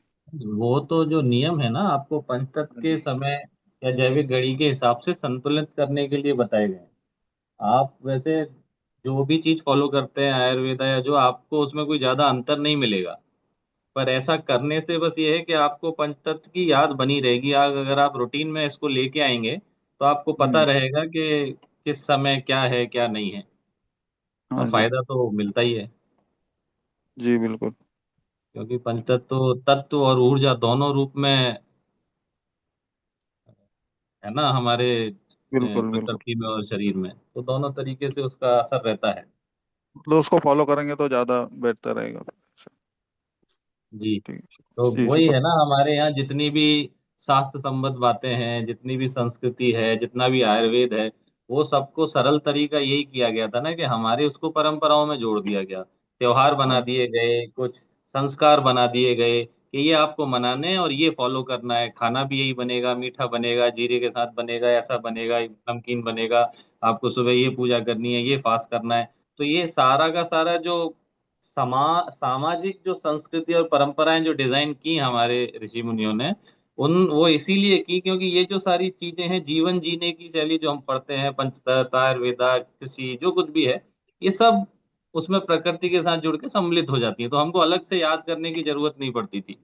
वो तो जो नियम है ना, आपको पंचतत्व हाँ के जी। समय या जैविक घड़ी के हिसाब से संतुलित करने के लिए बताए गए हैं। आप वैसे जो भी चीज फॉलो करते हैं आयुर्वेदा या जो, आपको उसमें कोई ज्यादा अंतर नहीं मिलेगा। पर ऐसा करने से बस ये है कि आपको पंचतत्व की याद बनी रहेगी। अगर आप रूटीन में इसको लेके आएंगे तो आपको पता हम्म। रहेगा कि किस समय क्या है क्या नहीं है, और हाँ जी। फायदा तो मिलता ही है। जी बिल्कुल। क्योंकि पंचतत्व तो तत्व और ऊर्जा दोनों रूप में है ना हमारे बिल्कुल बिल्कुल। प्रकृति में और शरीर में, तो दोनों तरीके से उसका असर रहता है। तो उसको फॉलो करेंगे तो ज्यादा बेहतर रहेगा। जी। ठीक तो जी, वही है शुक्र। ना, हमारे यहाँ जितनी भी शास्त्र संबद्ध बातें हैं, जितनी भी संस्कृति है, जितना भी आयुर्वेद है, वो सबको सरल तरीका यही किया गया था ना कि हमारे उसको परंपराओं में जोड़ दिया गया। त्योहार हाँ बना जी। दिए गए, कुछ संस्कार बना दिए गए कि ये आपको मनाने हैं और ये फॉलो करना है। खाना भी यही बनेगा, मीठा बनेगा, जीरे के साथ बनेगा, ऐसा बनेगा, नमकीन बनेगा। आपको सुबह ये पूजा करनी है, ये फास्ट करना है। तो ये सारा का सारा जो सामाजिक जो संस्कृति और परंपराएं जो डिजाइन की हमारे ऋषि मुनियों ने, वो इसीलिए की क्योंकि ये जो सारी चीजें हैं, जीवन जीने की शैली जो हम पढ़ते हैं, पंचतत्व, आयुर्वेदा, कृषि, जो कुछ भी है, ये सब उसमें प्रकृति के साथ जुड़ के सम्मिलित हो जाती है, तो हमको अलग से याद करने की जरूरत नहीं पड़ती थी।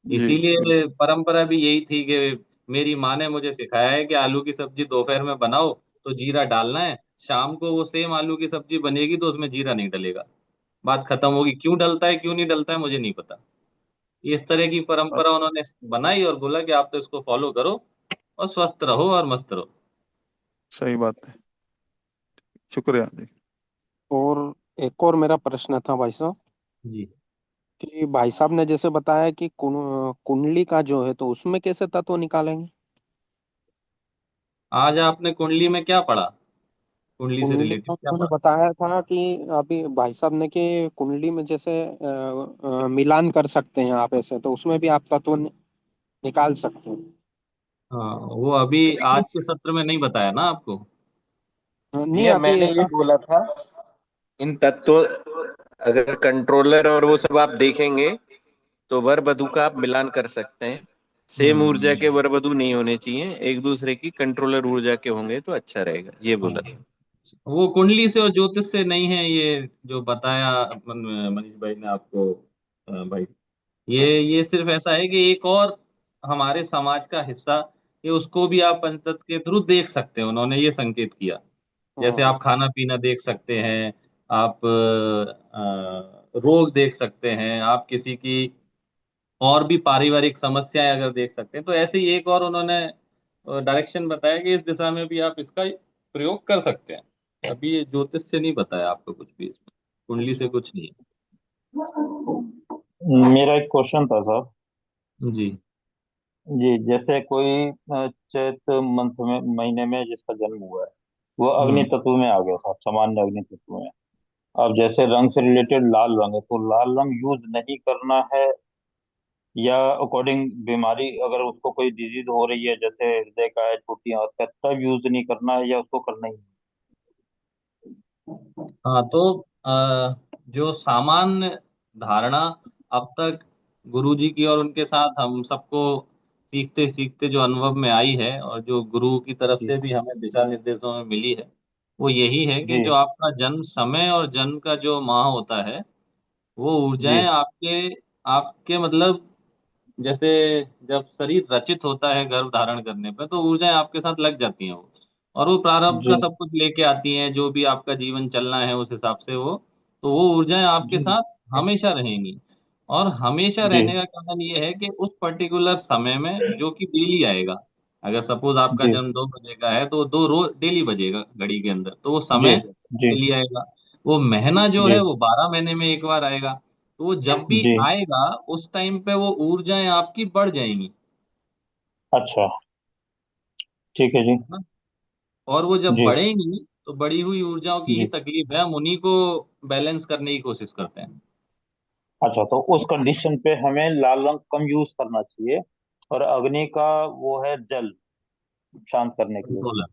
जी इसीलिए परंपरा भी यही थी कि मेरी माँ ने मुझे सिखाया है कि आलू की सब्जी दोपहर में बनाओ तो जीरा डालना है, शाम को वो सेम आलू की सब्जी बनेगी तो उसमें जीरा नहीं डलेगा। बात खत्म होगी। क्यों डलता है क्यों नहीं डलता है मुझे नहीं पता। इस तरह की परंपरा उन्होंने बनाई और बोला कि आप तो इसको फॉलो करो और स्वस्थ रहो और मस्त रहो। सही बात है। शुक्रिया जी। और एक और मेरा प्रश्न था भाई साहब जी। कि भाई साहब ने जैसे बताया कि कुंडली का जो है तो उसमें कैसे तत्व निकालेंगे। आज आपने कुंडली में क्या पढ़ा? कुंडली से कुंडली रिलेटेड का क्या उन्होंने पढ़ा? बताया था कि अभी भाई साहब ने कि कुंडली में जैसे मिलान कर सकते हैं आप ऐसे, तो उसमें भी आप तत्व निकाल सकते हैं। हाँ, वो अभी आज के सत्र में नहीं बताया ना आपको? नहीं भैया अभी मैंने ये ऐसा। बोला था, इन तत्व अगर कंट्रोलर और वो सब आप देखेंगे तो वर वधु का आप मिलान कर सकते हैं। सेम ऊर्जा के वर वधु नहीं होने चाहिए, एक दूसरे की कंट्रोलर ऊर्जा के होंगे तो अच्छा रहेगा, ये हाँ, बोला था। वो कुंडली से और ज्योतिष से नहीं है ये जो बताया मनीष भाई ने आपको। भाई, ये सिर्फ ऐसा है कि एक और हमारे समाज का हिस्सा, ये उसको भी आप पंचतत्व के थ्रू देख सकते हैं, उन्होंने ये संकेत किया। जैसे हाँ आप खाना पीना देख सकते हैं, आप रोग देख सकते हैं, आप किसी की और भी पारिवारिक समस्याएं अगर देख सकते हैं, तो ऐसे ही एक और उन्होंने डायरेक्शन बताया कि इस दिशा में भी आप इसका प्रयोग कर सकते हैं। अभी ये ज्योतिष से नहीं बताया आपको कुछ भी, इसमें कुंडली से कुछ नहीं मेरा एक क्वेश्चन था सर। है। जी। जी, जैसे कोई चैत मंथ में महीने में जिसका जन्म हुआ है, वो अग्नि हम्म। तत्व में आ गया था, सामान्य अग्नि तत्व में। अब जैसे रंग से रिलेटेड लाल रंग है, तो लाल रंग यूज नहीं करना है, या अकॉर्डिंग बीमारी अगर उसको कोई डिजीज हो रही है, जैसे हृदय का है, छोटी आंत का, तब यूज नहीं करना है, या उसको करना ही हाँ, तो जो सामान्य धारणा अब तक गुरु जी की और उनके साथ हम सबको सीखते सीखते जो अनुभव में आई है, और जो गुरु की तरफ नहीं? से भी हमें दिशा निर्देशों में मिली है, वो यही है कि जी जो आपका जन्म समय और जन्म का जो माह होता है, वो जी ऊर्जाएं आपके आपके मतलब, जैसे जब शरीर रचित होता है गर्भ धारण करने पर, तो ऊर्जाएं आपके साथ लग जाती हैं वो, और वो प्रारब्ध जी का सब कुछ लेके आती हैं, जो भी आपका जीवन चलना है उस हिसाब से वो, तो वो ऊर्जाएं आपके जी साथ हमेशा रहेंगी। और हमेशा जी रहने का कारण ये है कि उस पर्टिकुलर समय में जो कि डेली आएगा, अगर सपोज आपका जी जन्म 2 बजे का है, तो दो रोज डेली बजेगा घड़ी के अंदर, तो वो जी समय जी डेली आएगा। वो महीना जो जी है वो 12 महीने में एक बार आएगा, तो वो जब भी जी। आएगा उस टाइम पे वो ऊर्जाएं आपकी बढ़ जाएंगी, अच्छा, ठीक है जी। है ना? और वो जब जी बढ़ेंगी तो बढ़ी हुई ऊर्जाओं की ही जी। तकलीफ है, हम उन्हीं को बैलेंस करने की कोशिश करते हैं। अच्छा, तो उस कंडीशन पे हमें लाल रंग कम यूज करना चाहिए, और अग्नि का वो है जल, शांत करने के लिए। कंट्रोलर।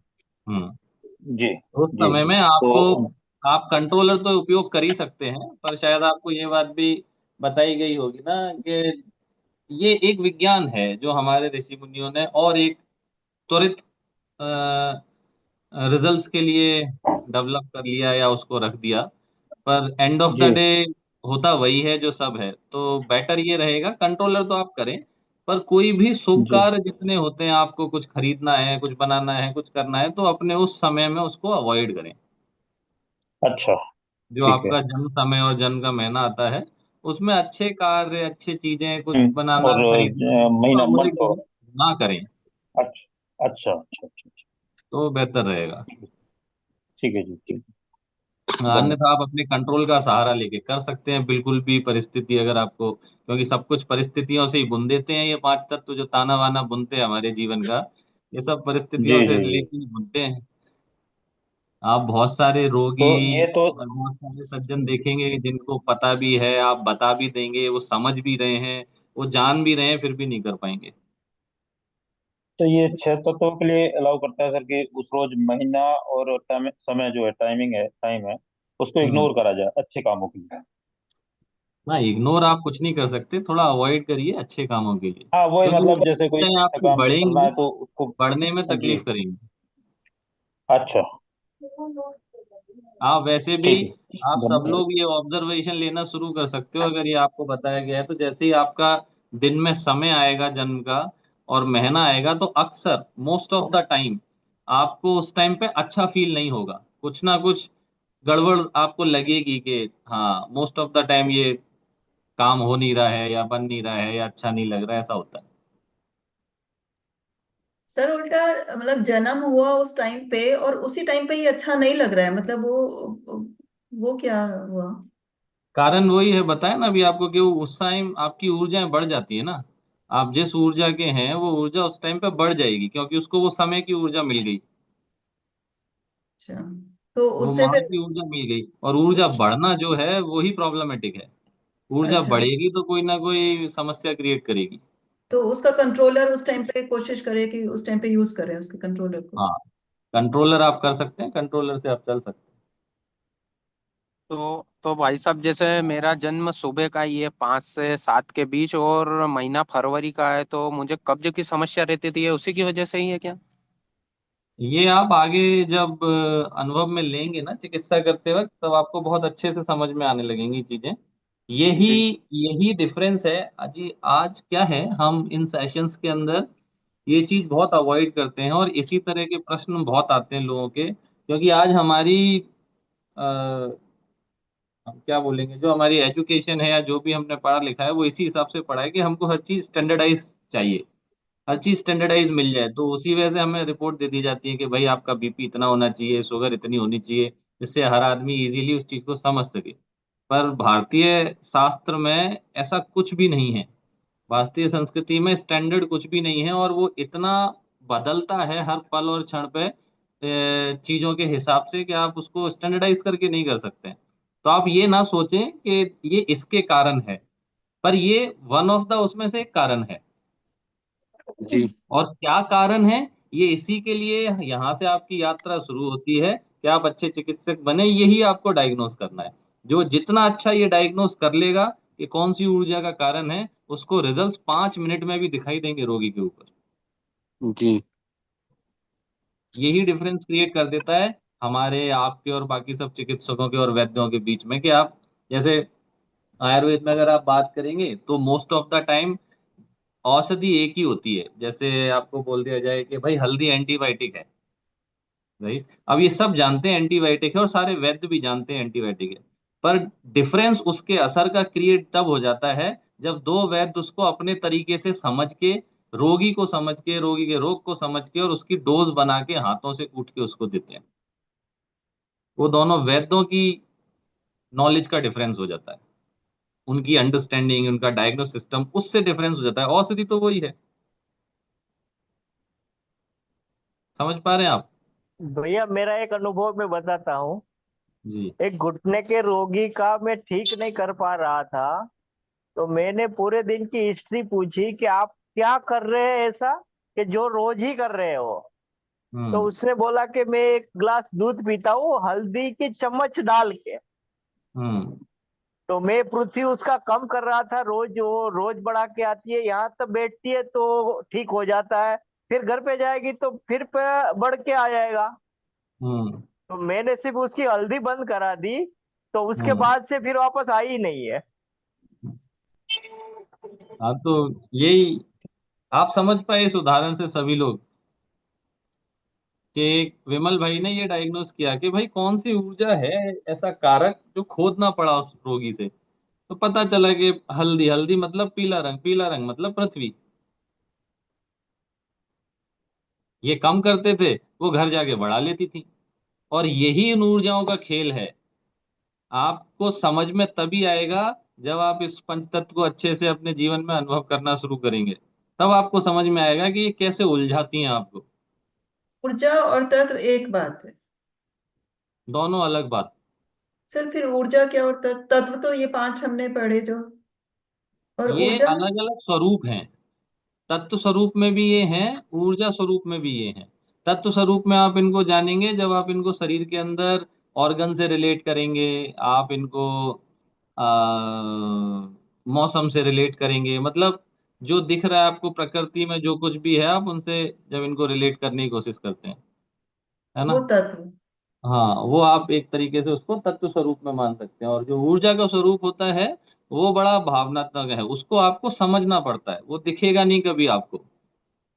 हम्म। जी उस जी समय जी। में तो आपको, आप कंट्रोलर तो उपयोग कर ही सकते हैं, पर शायद आपको ये बात भी बताई गई होगी ना कि ये एक विज्ञान है जो हमारे ऋषि मुनियों ने और एक त्वरित रिजल्ट्स के लिए डेवलप कर लिया या उसको रख दिया, पर एंड ऑफ द जी डे होता वही है जो सब है। तो बेटर ये रहेगा, कंट्रोलर तो आप करें, पर कोई भी शुभ जी। कार्य जितने होते हैं, आपको कुछ खरीदना है, कुछ बनाना है, कुछ करना है, तो अपने उस समय में उसको अवॉइड करें। अच्छा, जो ठीक है। आपका जन्म समय और जन्म का महीना आता है, उसमें अच्छे कार्य, अच्छी चीजें, कुछ बनाना, और खरीदना, उसको महीना अवॉइड मंथ करें, और। ना करें, अच्छा अच्छा अच्छा अच्छा अच्छा। तो बेहतर रहेगा। ठीक है जी, ठीक है, धन्यवाद। अन्यथा आप अपने कंट्रोल का सहारा लेके कर सकते हैं, बिल्कुल भी परिस्थिति अगर आपको, क्योंकि सब कुछ परिस्थितियों से ही बुन देते हैं, ये 5 तत्व जो ताना वाना बुनते हैं हमारे जीवन का, ये सब जी परिस्थितियों से जी जी। रिलेटेड बुनते हैं। आप बहुत सारे रोगी तो ये तो और बहुत सारे सज्जन देखेंगे जिनको पता भी है, आप बता भी देंगे, वो समझ भी रहे हैं, वो जान भी रहे हैं, फिर भी नहीं कर पाएंगे। तो ये 6 तत्वों के लिए अलाउ करता है सर, कि उस रोज महीना और समय जो है, टाइमिंग है, टाइम है, उसको हम्म। इग्नोर करा जाए अच्छे कामों के लिए। ना इग्नोर आप कुछ नहीं कर सकते, थोड़ा अवॉइड करिए अच्छे कामों के लिए, हाँ वही क्योंकि वो मतलब जैसे कोई चाहे अच्छा आपकी काम करना बढ़ेंगी, है तो उसको। बढ़ने में जी। तकलीफ करेंगी। अच्छा। आप वैसे भी, ठीक है, आप सब धन्यवाद। लोग ये ऑब्जर्वेशन लेना शुरू कर सकते हो, अगर ये आपको बताया गया है तो जैसे ही आपका दिन में समय आएगा जन्म का और महीना आएगा, तो अक्सर मोस्ट ऑफ द टाइम आपको उस टाइम पे अच्छा फील नहीं होगा, कुछ ना कुछ गड़बड़ आपको लगेगी कि हाँ मोस्ट ऑफ द टाइम ये काम हो नहीं रहा है या बन नहीं रहा है या अच्छा नहीं लग रहा है, ऐसा होता है। सर उल्टा मतलब जन्म हुआ उस टाइम पे और उसी टाइम पे ही अच्छा नहीं लग रहा है, मतलब वो क्या हुआ? कारण वही है, बताया ना अभी आपको, कि वो उस टाइम आपकी ऊर्जाएं बढ़ जाती है ना, आप जिस ऊर्जा के हैं वो ऊर्जा उस टाइम पे बढ़ जाएगी, क्योंकि उसको वो समय की ऊर्जा मिल गई, अच्छा, तो उससे ब्रह्मांड फिर की ऊर्जा मिल गई। और ऊर्जा बढ़ना जो है वही प्रॉब्लमेटिक है, ऊर्जा अच्छा, बढ़ेगी तो कोई ना कोई समस्या क्रिएट करेगी। तो उसका कंट्रोलर उस टाइम पे कोशिश करे कि उस टाइम पे यूज करे उसके कंट्रोलर को। हाँ, कंट्रोलर आप कर सकते हैं, कंट्रोलर से आप चल सकते हैं। तो भाई साहब, जैसे मेरा जन्म सुबह का ही है 5 से 7 के बीच, और महीना फरवरी का है, तो मुझे कब्ज की समस्या रहती थी, ये उसी की वजह से ही है क्या? ये आप आगे जब अनुभव में लेंगे ना चिकित्सा करते वक्त, तब आपको बहुत अच्छे से समझ में आने लगेंगी चीजें। यही जी। यही डिफरेंस है अजी। आज क्या है, हम इन सेशंस के अंदर ये चीज बहुत अवॉइड करते हैं, और इसी तरह के प्रश्न बहुत आते हैं लोगों के, क्योंकि आज हमारी हम क्या बोलेंगे, जो हमारी एजुकेशन है या जो भी हमने पढ़ा लिखा है वो इसी हिसाब से पढ़ा है कि हमको हर चीज स्टैंडर्डाइज चाहिए, हर चीज स्टैंडर्डाइज मिल जाए, तो उसी वजह से हमें रिपोर्ट दे दी जाती है कि भाई आपका बीपी इतना होना चाहिए, शुगर इतनी होनी चाहिए, जिससे हर आदमी इजीली उस चीज को समझ सके। पर भारतीय शास्त्र में ऐसा कुछ भी नहीं है, भारतीय संस्कृति में स्टैंडर्ड कुछ भी नहीं है, और वो इतना बदलता है हर पल और क्षण पे चीजों के हिसाब से, कि आप उसको स्टैंडर्डाइज करके नहीं कर सकते। तो आप ये ना सोचें कि ये इसके कारण है, पर ये वन ऑफ द उसमें से एक कारण है। जी। और क्या कारण है, ये इसी के लिए यहाँ से आपकी यात्रा शुरू होती है कि आप अच्छे चिकित्सक बने, यही आपको डायग्नोस करना है। जो जितना अच्छा ये डायग्नोस कर लेगा कि कौन सी ऊर्जा का कारण है, उसको रिजल्ट्स 5 मिनट में भी दिखाई देंगे रोगी के ऊपर। जी। यही डिफरेंस क्रिएट कर देता है हमारे, आपके और बाकी सब चिकित्सकों के और वैद्यों के बीच में, कि आप जैसे आयुर्वेद में अगर आप बात करेंगे तो मोस्ट ऑफ द टाइम औषधि एक ही होती है। जैसे आपको बोल दिया जाए कि भाई हल्दी एंटीबायोटिक है, राइट, अब ये सब जानते हैं एंटीबायोटिक है, और सारे वैद्य भी जानते हैं एंटीबायोटिक है, पर डिफरेंस उसके असर का क्रिएट तब हो जाता है जब दो वैद्य उसको अपने तरीके से समझ के, रोगी को समझ के, रोगी के रोग को समझ के, और उसकी डोज बना के हाथों से कूट के उसको देते हैं। वो दोनों वैद्यों की नॉलेज का डिफरेंस हो जाता है, उनकी अंडरस्टैंडिंग, उनका डायग्नोस सिस्टम, उससे डिफरेंस हो जाता है। औषधि तो वही है, समझ पा रहे हैं आप? भैया मेरा एक अनुभव मैं बताता हूँ। जी। एक घुटने के रोगी का मैं ठीक नहीं कर पा रहा था, तो मैंने पूरे दिन की हिस्ट्री पूछी कि आप क्या कर रहे हैं ऐसा कि जो रोज ही कर रहे हो। तो हम्म। उसने बोला कि मैं एक गिलास दूध पीता हूँ हल्दी की चम्मच डाल के। हम्म। तो मैं पृथ्वी उसका कम कर रहा था, रोज वो रोज बढ़ा के आती है, यहाँ तक बैठती है तो ठीक हो जाता है, फिर घर पे जाएगी तो फिर पे बढ़ के आ जाएगा। हम्म। तो मैंने सिर्फ उसकी हल्दी बंद करा दी, तो उसके हम्म। बाद से फिर वापस आई ही नहीं है। हाँ, तो यही आप समझ पाए इस उदाहरण से सभी लोग, कि विमल भाई ने ये डायग्नोस किया कि भाई कौन सी ऊर्जा है, ऐसा कारक जो खोदना पड़ा उस रोगी से, तो पता चला कि हल्दी, हल्दी मतलब पीला रंग, पीला रंग मतलब पृथ्वी। ये कम करते थे, वो घर जाके बढ़ा लेती थी। और यही इन ऊर्जाओं का खेल है। आपको समझ में तभी आएगा जब आप इस पंच तत्व को अच्छे से अपने जीवन में अनुभव करना शुरू करेंगे, तब आपको समझ में आएगा कि ये कैसे उलझाती हैं आपको। ऊर्जा और तत्व एक बात है दोनों अलग बात। सर, फिर ऊर्जा क्या और तत्व तो ये 5 हमने पढ़े जो, और ये ऊर्जा। अलग अलग स्वरूप हैं, तत्व स्वरूप में भी ये हैं, ऊर्जा स्वरूप में भी ये हैं। तत्व स्वरूप में आप इनको जानेंगे जब आप इनको शरीर के अंदर ऑर्गन से रिलेट करेंगे, आप इनको मौसम से रिलेट करेंगे, मतलब जो दिख रहा है आपको प्रकृति में जो कुछ भी है, आप उनसे जब इनको रिलेट करने की कोशिश करते हैं, है ना। वो तत्व। हाँ, वो आप एक तरीके से उसको तत्व स्वरूप में मान सकते हैं। और जो ऊर्जा का स्वरूप होता है वो बड़ा भावनात्मक है, उसको आपको समझना पड़ता है, वो दिखेगा नहीं कभी आपको।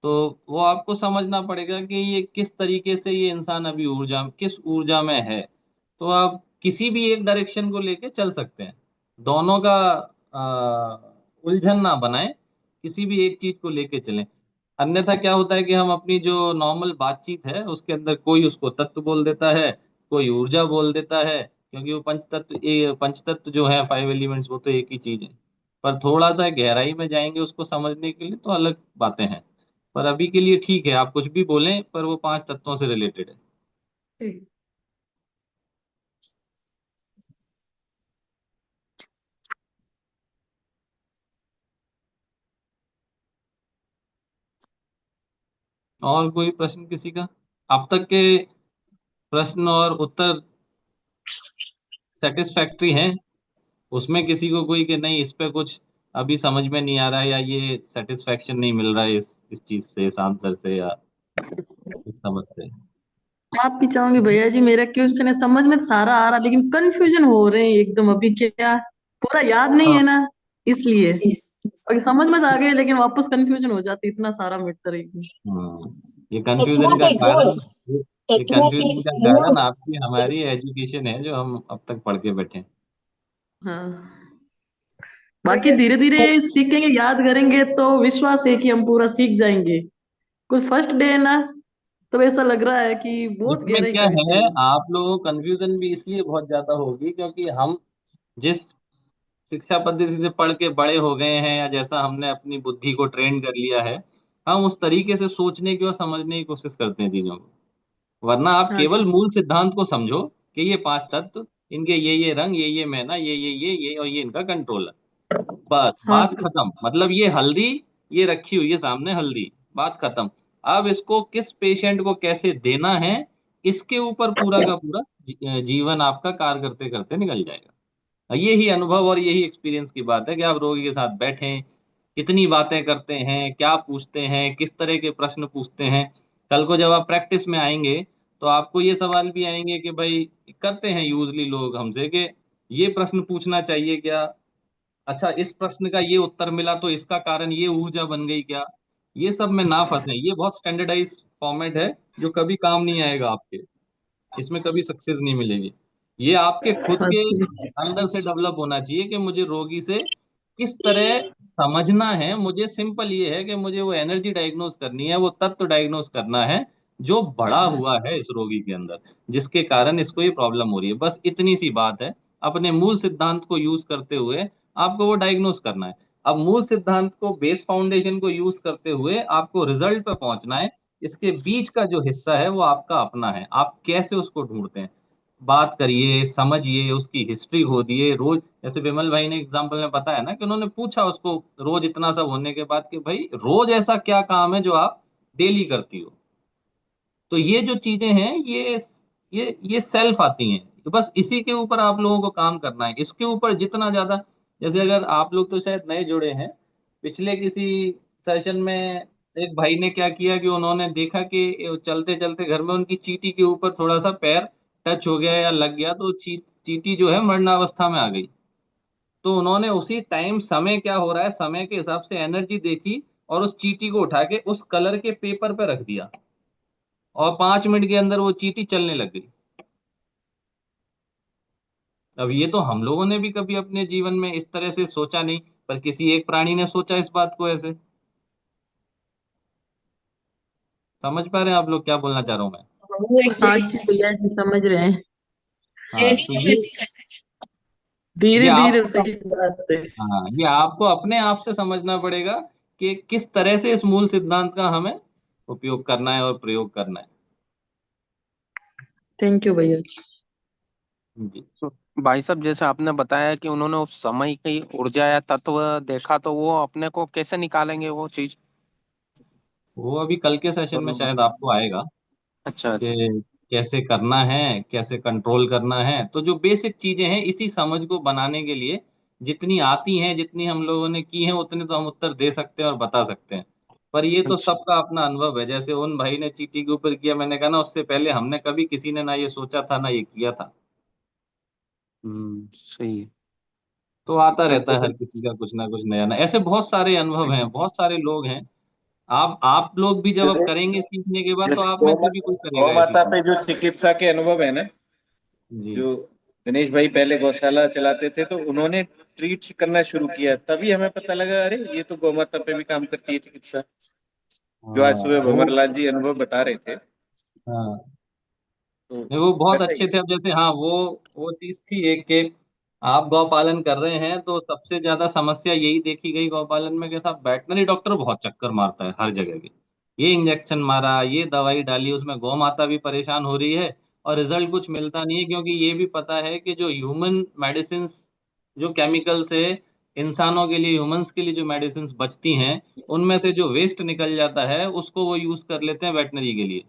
तो वो आपको समझना पड़ेगा कि ये किस तरीके से ये इंसान अभी किस ऊर्जा में है। तो आप किसी भी एक डायरेक्शन को लेके चल सकते हैं, दोनों का उलझन ना बनाए, किसी भी एक चीज को लेके चलें। अन्यथा क्या होता है कि हम अपनी जो नॉर्मल बातचीत है उसके अंदर कोई उसको तत्व बोल देता है, कोई ऊर्जा बोल देता है, क्योंकि वो पंचतत्व जो है 5 एलिमेंट्स, वो तो एक ही चीज है। पर थोड़ा सा गहराई में जाएंगे उसको समझने के लिए तो अलग बातें हैं। पर अभी के लिए ठीक है, आप कुछ भी बोलें, पर वो 5 तत्वों से रिलेटेड है। ठीक। और कोई प्रश्न किसी का? अब तक के प्रश्न और उत्तर सेटिस्फैक्ट्री हैं? उसमें किसी को कोई कि नहीं इस पे कुछ अभी समझ में नहीं आ रहा है, या ये सेटिस्फैक्शन नहीं मिल रहा है इस चीज से, इस आंसर से या इस समझ से? आप भी चाहोगे भैया जी, मेरा क्वेश्चन है समझ में तो सारा आ रहा लेकिन कंफ्यूजन हो रहे हैं एकदम, अभी क्या पूरा याद नहीं है ना, इसलिए और समझ में तो आ गए लेकिन वापस कंफ्यूजन हो जाती, इतना सारा मैटर एकदम। ये कंफ्यूजन का कारण ये कंफ्यूजन का कारण आपकी हमारी एजुकेशन है जो हम अब तक पढ़ के बैठे हैं। हाँ, बाकी धीरे धीरे सीखेंगे, याद करेंगे तो विश्वास है कि हम पूरा सीख जाएंगे। कुछ फर्स्ट डे है ना, तो ऐसा लग रहा है कि बहुत इसमें गहराई क्या का विषय है, है। आप लोगों को कंफ्यूजन भी इसलिए बहुत ज्यादा होगी क्योंकि हम जिस शिक्षा पद्धति से पढ़ के बड़े हो गए हैं, या जैसा हमने अपनी बुद्धि को ट्रेन कर लिया है, हम उस तरीके से सोचने की और समझने की कोशिश करते हैं चीजों को। वरना आप केवल अच्छा। मूल सिद्धांत को समझो कि ये 5 तत्व, इनके ये रंग, ये मैना, ये और ये इनका कंट्रोल है, बस हाँ। बात खत्म। मतलब ये हल्दी, ये रखी हुई है सामने हल्दी, बात खत्म। अब इसको किस पेशेंट को कैसे देना है, इसके ऊपर पूरा का पूरा जीवन आपका कार्य करते करते निकल जाएगा। यही अनुभव और यही एक्सपीरियंस की बात है कि आप रोगी के साथ बैठें, कितनी बातें करते हैं, क्या पूछते हैं, किस तरह के प्रश्न पूछते हैं। कल को जब आप प्रैक्टिस में आएंगे तो आपको ये सवाल भी आएंगे कि भाई, करते हैं यूजली लोग हमसे कि ये प्रश्न पूछना चाहिए क्या, अच्छा इस प्रश्न का ये उत्तर मिला तो इसका कारण ये ऊर्जा बन गई क्या। ये सब में ना फंसे, ये बहुत स्टैंडर्डाइज फॉर्मेट है जो कभी काम नहीं आएगा आपके, इसमें कभी सक्सेस नहीं मिलेगी। ये आपके खुद के अंदर से डेवलप होना चाहिए कि मुझे रोगी से किस तरह समझना है। मुझे सिंपल ये है कि मुझे वो एनर्जी डायग्नोस करनी है, वो तत्व डायग्नोस करना है जो बड़ा हुआ है इस रोगी के अंदर, जिसके कारण इसको ये प्रॉब्लम हो रही है। बस इतनी सी बात है, अपने मूल सिद्धांत को यूज करते हुए आपको वो डायग्नोस करना है। अब मूल सिद्धांत को, बेस फाउंडेशन को यूज करते हुए आपको रिजल्ट पे पहुंचना है। इसके बीच का जो हिस्सा है वो आपका अपना है, आप कैसे उसको ढूंढते हैं। बात करिए, समझिए, उसकी हिस्ट्री खोदिए रोज। जैसे विमल भाई ने एग्जाम्पल में बताया ना कि उन्होंने पूछा उसको रोज इतना सब होने के बाद कि भाई रोज ऐसा क्या काम है जो आप डेली करती हो। तो ये जो चीजें हैं ये सेल्फ आती हैं, तो बस इसी के ऊपर आप लोगों को काम करना है। इसके ऊपर जितना ज्यादा, जैसे अगर आप लोग तो शायद नए जुड़े हैं, पिछले किसी सेशन में एक भाई ने क्या किया कि उन्होंने देखा कि चलते चलते घर में उनकी चींटी के ऊपर थोड़ा सा पैर टच हो गया या लग गया, तो चींटी जो है मरणावस्था में आ गई। तो उन्होंने उसी टाइम समय क्या हो रहा है, समय के हिसाब से एनर्जी देखी और उस चींटी को उठा के उस कलर के पेपर पे रख दिया, और 5 मिनट के अंदर वो चींटी चलने लग गई। अब ये तो हम लोगों ने भी कभी अपने जीवन में इस तरह से सोचा नहीं, पर किसी एक प्राणी ने सोचा इस बात को ऐसे। समझ पा रहे हैं आप लोग क्या बोलना चाह रहा हूं मैं? हाँ जी भैया जी, समझ रहे हैं। हाँ, तो धीरे ये आप धीरे सही बात है। हाँ, ये आपको अपने आप से समझना पड़ेगा कि किस तरह से इस मूल सिद्धांत का हमें उपयोग करना है और प्रयोग करना है। थैंक यू भैया जी। जी। तो भाई साहब, जैसे आपने बताया कि उन्होंने उस समय की ऊर्जा या तत्व देखा, तो वो अपने को कैसे निकालेंगे वो चीज? वो अभी कल के सेशन में शायद आपको आएगा अच्छा अच्छा। कि कैसे करना है, कैसे कंट्रोल करना है। तो जो बेसिक चीजें हैं, इसी समझ को बनाने के लिए जितनी आती हैं, जितनी हम लोगों ने की हैं, उतने तो हम उत्तर दे सकते हैं और बता सकते हैं। पर ये तो अच्छा। सबका अपना अनुभव है। जैसे उन भाई ने चींटी के ऊपर किया, मैंने कहा ना, उससे पहले हमने कभी किसी ने ना ये सोचा था ना ये किया था। सही है। तो आता रहता है हर किसी का कुछ ना कुछ नया ना। ऐसे बहुत सारे अनुभव हैं, बहुत सारे लोग हैं। आप लोग भी जब अब करेंगे सीखने के बाद, तो जैसे आप में से भी कोई गौ करेगा ऐसी माता चीज। पे जो चिकित्सा के अनुभव है ना, जी। जो दिनेश भाई पहले गौशाला चलाते थे, तो उन्होंने ट्रीट करना शुरू किया, तभी हमें पता लगा अरे ये तो गौ माता पे भी काम करती है चिकित्सा। जो आज हाँ सुबह वो भंवरलाल जी अनुभव बता रहे थे, हाँ तो नहीं, वो बहुत वैसा ही अच्छे थे। है। अब जैसे हाँ, वो चीज थी एक के, आप गौ पालन कर रहे हैं तो सबसे ज्यादा समस्या यही देखी गई गौ पालन में कि साहब वेटनरी डॉक्टर बहुत चक्कर मारता है हर जगह के। ये इंजेक्शन मारा, ये दवाई डाली, उसमें गौ माता भी परेशान हो रही है और रिजल्ट कुछ मिलता नहीं है। क्योंकि ये भी पता है कि जो ह्यूमन मेडिसिन, जो केमिकल से इंसानों के लिए, ह्यूमंस के लिए जो मेडिसिन बचती हैं, उनमें से जो वेस्ट निकल जाता है उसको वो यूज कर लेते हैं वेटनरी के लिए।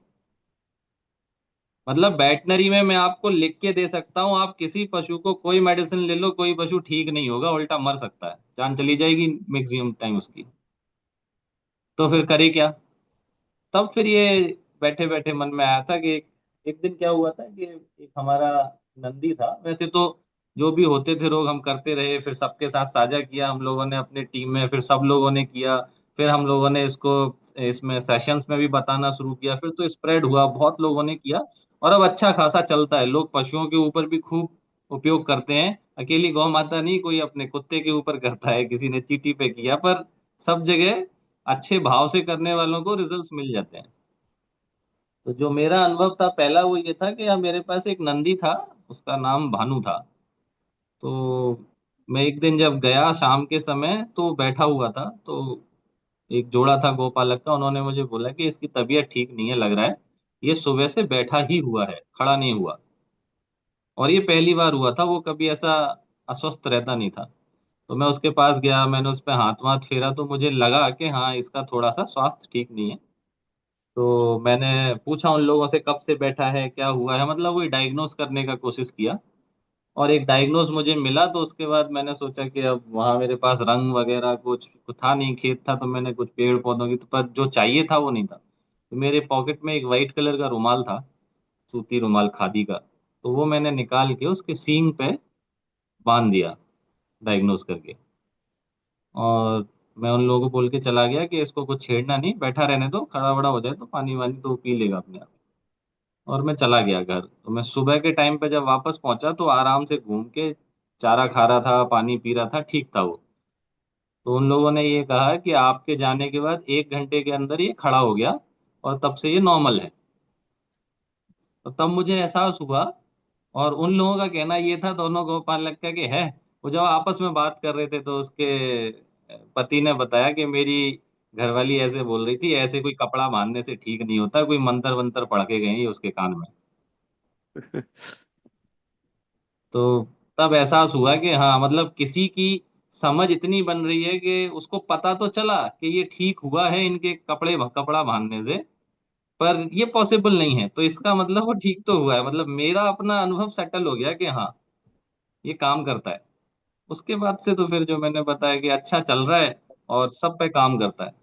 मतलब वेटनरी में मैं आपको लिख के दे सकता हूँ, आप किसी पशु को कोई मेडिसिन ले लो, कोई पशु ठीक नहीं होगा, उल्टा मर सकता है, जान चली जाएगी मैक्सिमम टाइम उसकी। तो फिर करे क्या? तब फिर ये बैठे बैठे मन में आया था कि एक दिन क्या हुआ था कि एक हमारा नंदी था। वैसे तो जो भी होते थे रोग हम करते रहे, फिर सबके साथ साझा किया हम लोगों ने अपनी टीम में, फिर सब लोगों ने किया। फिर हम लोगों ने इसको इसमें सेशंस में भी बताना शुरू किया, फिर तो स्प्रेड हुआ, बहुत लोगों ने किया। और अब अच्छा खासा चलता है, लोग पशुओं के ऊपर भी खूब उपयोग करते हैं। अकेली गौ माता नहीं, कोई अपने कुत्ते के ऊपर करता है, किसी ने चींटी पे किया, पर सब जगह अच्छे भाव से करने वालों को रिजल्ट्स मिल जाते हैं। तो जो मेरा अनुभव था पहला वो ये था कि यार मेरे पास एक नंदी था, उसका नाम भानु था। तो मैं एक दिन जब गया शाम के समय, तो बैठा हुआ था, तो एक जोड़ा था गोपालक का, उन्होंने मुझे बोला कि इसकी तबीयत ठीक नहीं है, लग रहा है ये सुबह से बैठा ही हुआ है, खड़ा नहीं हुआ। और ये पहली बार हुआ था, वो कभी ऐसा अस्वस्थ रहता नहीं था। तो मैं उसके पास गया, मैंने उस पर हाथ वाथ फेरा, तो मुझे लगा कि हाँ इसका थोड़ा सा स्वास्थ्य ठीक नहीं है। तो मैंने पूछा उन लोगों से कब से बैठा है, क्या हुआ है, मतलब वही डायग्नोस करने का कोशिश किया। और एक डायग्नोस मुझे मिला, तो उसके बाद मैंने सोचा कि अब वहाँ मेरे पास रंग वगैरह कुछ था नहीं, खेत था, तो मैंने कुछ पेड़ पौधों की, तो पर जो चाहिए था वो नहीं था। तो मेरे पॉकेट में एक वाइट कलर का रुमाल था, सूती रुमाल खादी का। तो वो मैंने निकाल के उसके सींग पे बांध दिया, डायग्नोस करके। और मैं उन लोगों को बोल के चला गया कि इसको कुछ छेड़ना नहीं, बैठा रहने दो, खड़ा बड़ा हो जाए तो पानी वानी तो वो पी लेगा अपने आप। और मैं चला गया घर। तो मैं सुबह के टाइम पे जब वापस पहुंचा, तो आराम से घूम के चारा खा रहा था, पानी पी रहा था, ठीक था वो। तो उन लोगों ने ये कहा कि आपके जाने के बाद 1 घंटे के अंदर ये खड़ा हो गया और तब से ये नॉर्मल है। तो तब मुझे एहसास हुआ। और उन लोगों का कहना ये था, दोनों गोपालक का, कि है वो जब आपस में बात कर रहे थे, तो उसके पति ने बताया कि मेरी घरवाली ऐसे बोल रही थी, ऐसे कोई कपड़ा बांधने से ठीक नहीं होता, कोई मंत्र वंत्र पढ़ के गई उसके कान में। तो तब एहसास हुआ कि हाँ, मतलब किसी की समझ इतनी बन रही है कि उसको पता तो चला कि ये ठीक हुआ है इनके कपड़ा बांधने से, पर ये पॉसिबल नहीं है, तो इसका मतलब वो ठीक तो हुआ है। मतलब मेरा अपना अनुभव सेटल हो गया कि हाँ ये काम करता है। उसके बाद से तो फिर जो मैंने बताया कि अच्छा चल रहा है और सब पे काम करता है।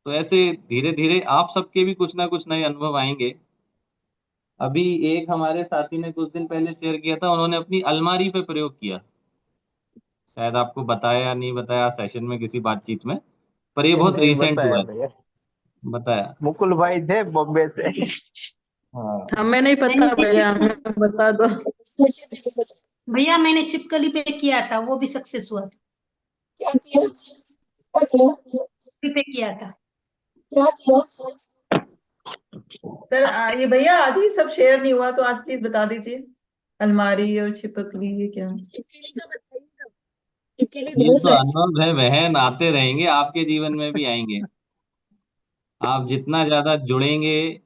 तो ऐसे धीरे धीरे आप सबके भी कुछ ना कुछ नए अनुभव आएंगे। अभी एक हमारे साथी ने कुछ दिन पहले शेयर किया था, उन्होंने अपनी अलमारी पे प्रयोग किया। शायद आपको बताया या नहीं बताया सेशन में किसी बातचीत में, पर ये बहुत नहीं रिसेंट हुआ बताया है। भैया, बताया। मुकुल भाई थे बॉम्बे से। हाँ हमें नहीं पता भैया, हमें बता दो। भैया मैंने छिपकली पे किया था, वो भी सक्सेस हुआ था। क्या किया? पे किया था। क्या किया? सर ये भैया आज ही सब शेयर नहीं हुआ, तो आज प्लीज बता दीजिए। अलमारी और छिपकली ये क्या? ये तो अनुभव है बहन, आते रहेंगे, आपके जीवन में भी आएंगे। आप जितना ज्यादा जुड़ेंगे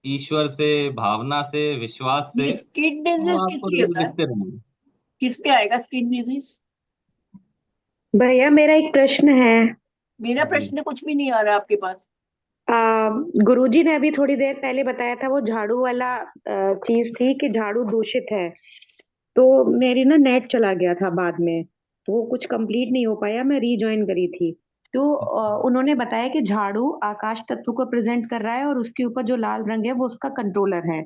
ईश्वर से, भावना से, विश्वास से, ये स्किन वो डिजीज आपको किस लिए रिजल्ट होता है? दिखते रहेंगे। किस पे आएगा स्किन डिजीज? भैया मेरा एक प्रश्न है। मेरा प्रश्न कुछ भी नहीं आ रहा आपके पास। गुरुजी ने अभी थोड़ी देर पहले बताया था, वो झाड़ू वाला चीज थी कि झाड़ू दूषित है। तो मेरी ना नेट चला गया था बाद में, तो वो कुछ कंप्लीट नहीं हो पाया, मैं रीजॉइन करी थी। तो उन्होंने बताया कि झाड़ू आकाश तत्व को प्रेजेंट कर रहा है और उसके ऊपर जो लाल रंग है वो उसका कंट्रोलर है।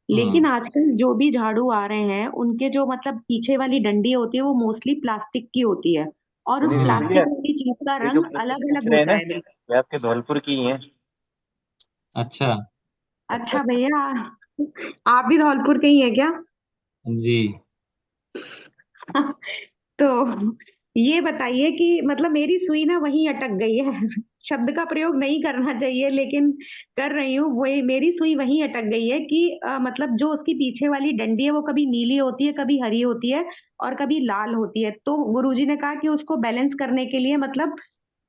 लेकिन आजकल जो भी झाड़ू आ रहे हैं उनके जो मतलब पीछे वाली डंडी होती है वो मोस्टली प्लास्टिक की होती है, और उस दिनेश भैया, प्लास्टिक वाली चीज का ये जो रंग प्रश्न अलग पूछ अलग रहे हैं होता ना, है बिल्कुल। ये आपके धौलपुर की ही हैं। अच्छा अच्छा भैया, आप भी धौलपुर के ही है क्या? जी। तो ये बताइए कि मतलब मेरी सुई ना वहीं अटक गई है। शब्द का प्रयोग नहीं करना चाहिए लेकिन कर रही हूँ, वही मेरी सुई वहीं अटक गई है कि मतलब जो उसकी पीछे वाली डंडी है वो कभी नीली होती है, कभी हरी होती है और कभी लाल होती है। तो गुरुजी ने कहा कि उसको बैलेंस करने के लिए मतलब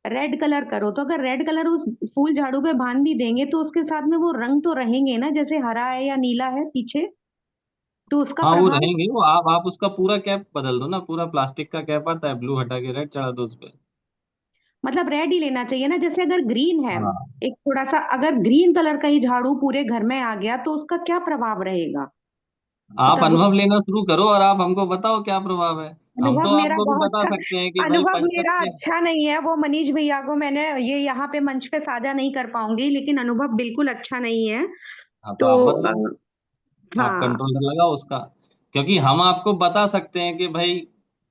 रेड कलर करो। तो अगर रेड कलर उस फूल झाड़ू पे बांध भी देंगे तो उसके साथ में वो रंग तो रहेंगे ना, जैसे हरा है या नीला है पीछे, तो उसका हाँ वो प्रभाव। रहेंगे, वो आप उसका पूरा कैप बदल दो ना, पूरा प्लास्टिक का कैप आता है, ब्लू हटा के रेड चढ़ा दो उस पे। मतलब रेड ही लेना चाहिए ना, जैसे अगर ग्रीन है, हाँ एक थोड़ा सा अगर ग्रीन कलर का ही झाड़ू पूरे घर में आ गया तो उसका क्या प्रभाव रहेगा? आप मतलब अनुभव लेना शुरू करो और आप हमको बताओ क्या प्रभाव है। हम अनुभव तो मेरा आपको भी बहुत बता सकते हैं कि भाई अनुभव मेरा पंचतत्व। अच्छा नहीं है, वो मनीष भैया को मैंने ये यहाँ पे मंच पे साझा नहीं कर पाऊंगी, लेकिन अनुभव बिल्कुल अच्छा नहीं है। हाँ तो तो आप बदलो, आप हाँ। कंट्रोलर लगाओ उसका। क्योंकि हम आपको बता सकते हैं कि भाई,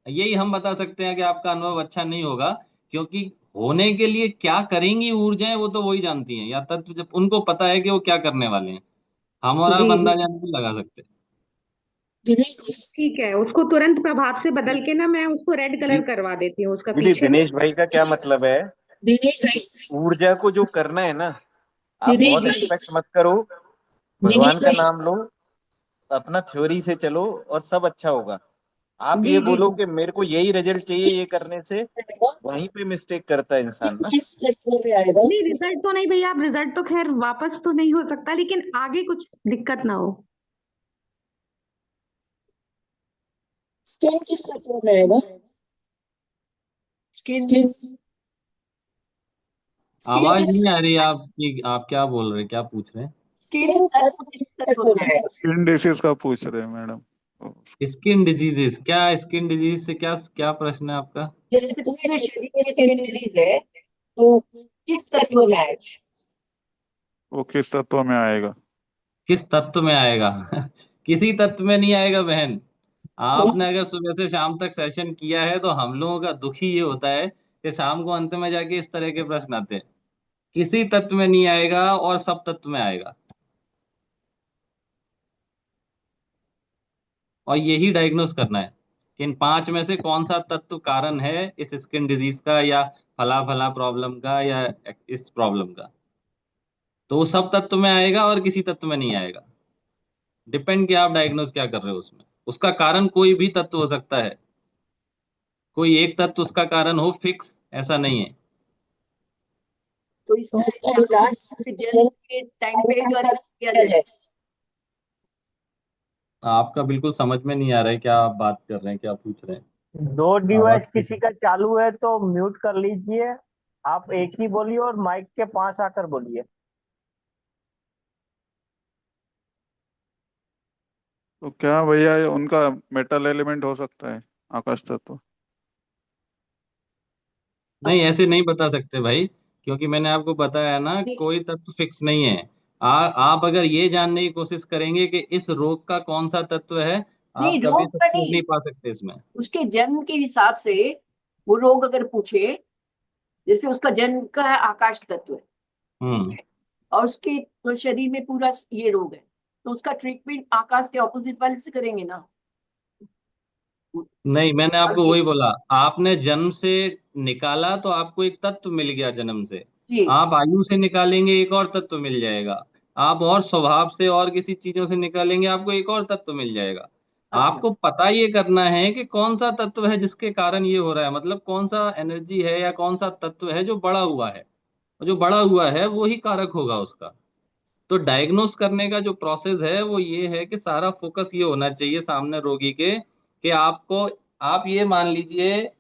यही हम बता सकते हैं कि आपका अनुभव अच्छा नहीं होगा, क्योंकि होने के लिए क्या करेंगी ऊर्जाएं वो तो वही जानती हैं, या तत्व जब उनको पता है कि वो क्या करने वाले हैं, हम और जी आप जी अंदाजा नहीं लगा सकते। ठीक है, उसको तुरंत प्रभाव से बदल के ना मैं उसको रेड कलर दी- करवा देती हूँ उसका दीदी, पीछे। दिनेश भाई का क्या मतलब है, ऊर्जा को जो करना है ना, आप बहुत एक्सपेक्ट मत करो, भगवान का नाम लो, अपना थ्योरी से चलो और सब अच्छा होगा। आप जी ये जी बोलो जी कि मेरे को यही रिजल्ट चाहिए ये करने से, वहीं पे मिस्टेक करता है इंसान ना। नहीं, रिजल्ट तो नहीं भैया, आप रिजल्ट तो खैर वापस तो नहीं हो सकता, लेकिन आगे कुछ दिक्कत ना हो। स्किन किस तत्व में आएगा? स्किन आवाज नहीं आ रही आपकी, आप क्या बोल रहे हैं, क्या पूछ रहे हैं? स्किन तत्व किस तत्व में आएगा? स्किन डिसीज का पूछ रहे हैं मैडम। स्किन डिजीजेस, क्या स्किन डिजीज से क्या क्या प्रश्न है आपका? जैसे पूरे शरीर में स्किन डिजीज है तो किस तत्व में आएगा? वो किस तत्व में आएगा? किस तत्व में आएगा? किसी तत्व में नहीं आएगा बहन। आपने अगर सुबह से शाम तक सेशन किया है तो हम लोगों का दुख ही ये होता है कि शाम को अंत में जाके इस तरह के प्रश्न आते हैं। किसी तत्व में नहीं आएगा और सब तत्व में आएगा, और यही डायग्नोस करना है कि इन पांच में से कौन सा तत्व कारण है इस स्किन डिजीज का, या फला फला प्रॉब्लम का, या इस प्रॉब्लम का। तो वो सब तत्व में आएगा और किसी तत्व में नहीं आएगा। डिपेंड कि आप डायग्नोस क्या कर रहे हो उसमें। उसका कारण कोई भी तत्व हो सकता है, कोई एक तत्व उसका कारण हो फिक्स, ऐसा नहीं है। तो इसका इलाज जन्म के टाइम पे ही किया जाए। आपका बिल्कुल समझ में नहीं आ रहा है क्या आप बात कर रहे हैं, क्या पूछ रहे हैं। दो डिवाइस आवाज किसी का चालू है तो म्यूट कर लीजिए, आप एक ही बोलिए और माइक के पास आकर बोलिए। तो क्या भैया ये उनका मेटल एलिमेंट हो सकता है, आकाश तत्व? नहीं, ऐसे नहीं बता सकते भाई, क्योंकि मैंने आपको बताया ना कोई तत्व फिक्स नहीं है। आप अगर ये जानने की कोशिश करेंगे कि इस रोग का कौन सा तत्व है, नहीं, आप कभी रोग का सक्सेस नहीं, नहीं पा सकते इसमें। उसके जन्म के हिसाब से वो रोग अगर पूछे, जैसे उसका जन्म का है आकाश तत्व है, ठीक है, और उसके तो शरीर में पूरा ये रोग है, तो उसका ट्रीटमेंट आकाश के ऑपोजिट वाले से करेंगे ना। नहीं, मैंने आपको आगे वही बोला, आपने जन्म से निकाला तो आपको एक तत्व मिल गया जन्म से। जी आप आयु से निकालेंगे एक और तत्व मिल जाएगा। आप और स्वभाव से और किसी चीजों से निकालेंगे आपको एक और तत्व मिल जाएगा। अच्छा आपको पता ये करना है कि कौन सा तत्व है जिसके कारण ये हो रहा है, मतलब कौन सा एनर्जी है या कौन सा तत्व है जो बड़ा हुआ है। जो बड़ा हुआ है वो ही कारक होगा उसका। तो डायग्नोस करने का जो प्रोसेस है वो ये है कि सारा फोकस ये होना चाहिए सामने रोगी के, कि आपको, आप ये मान लीजिए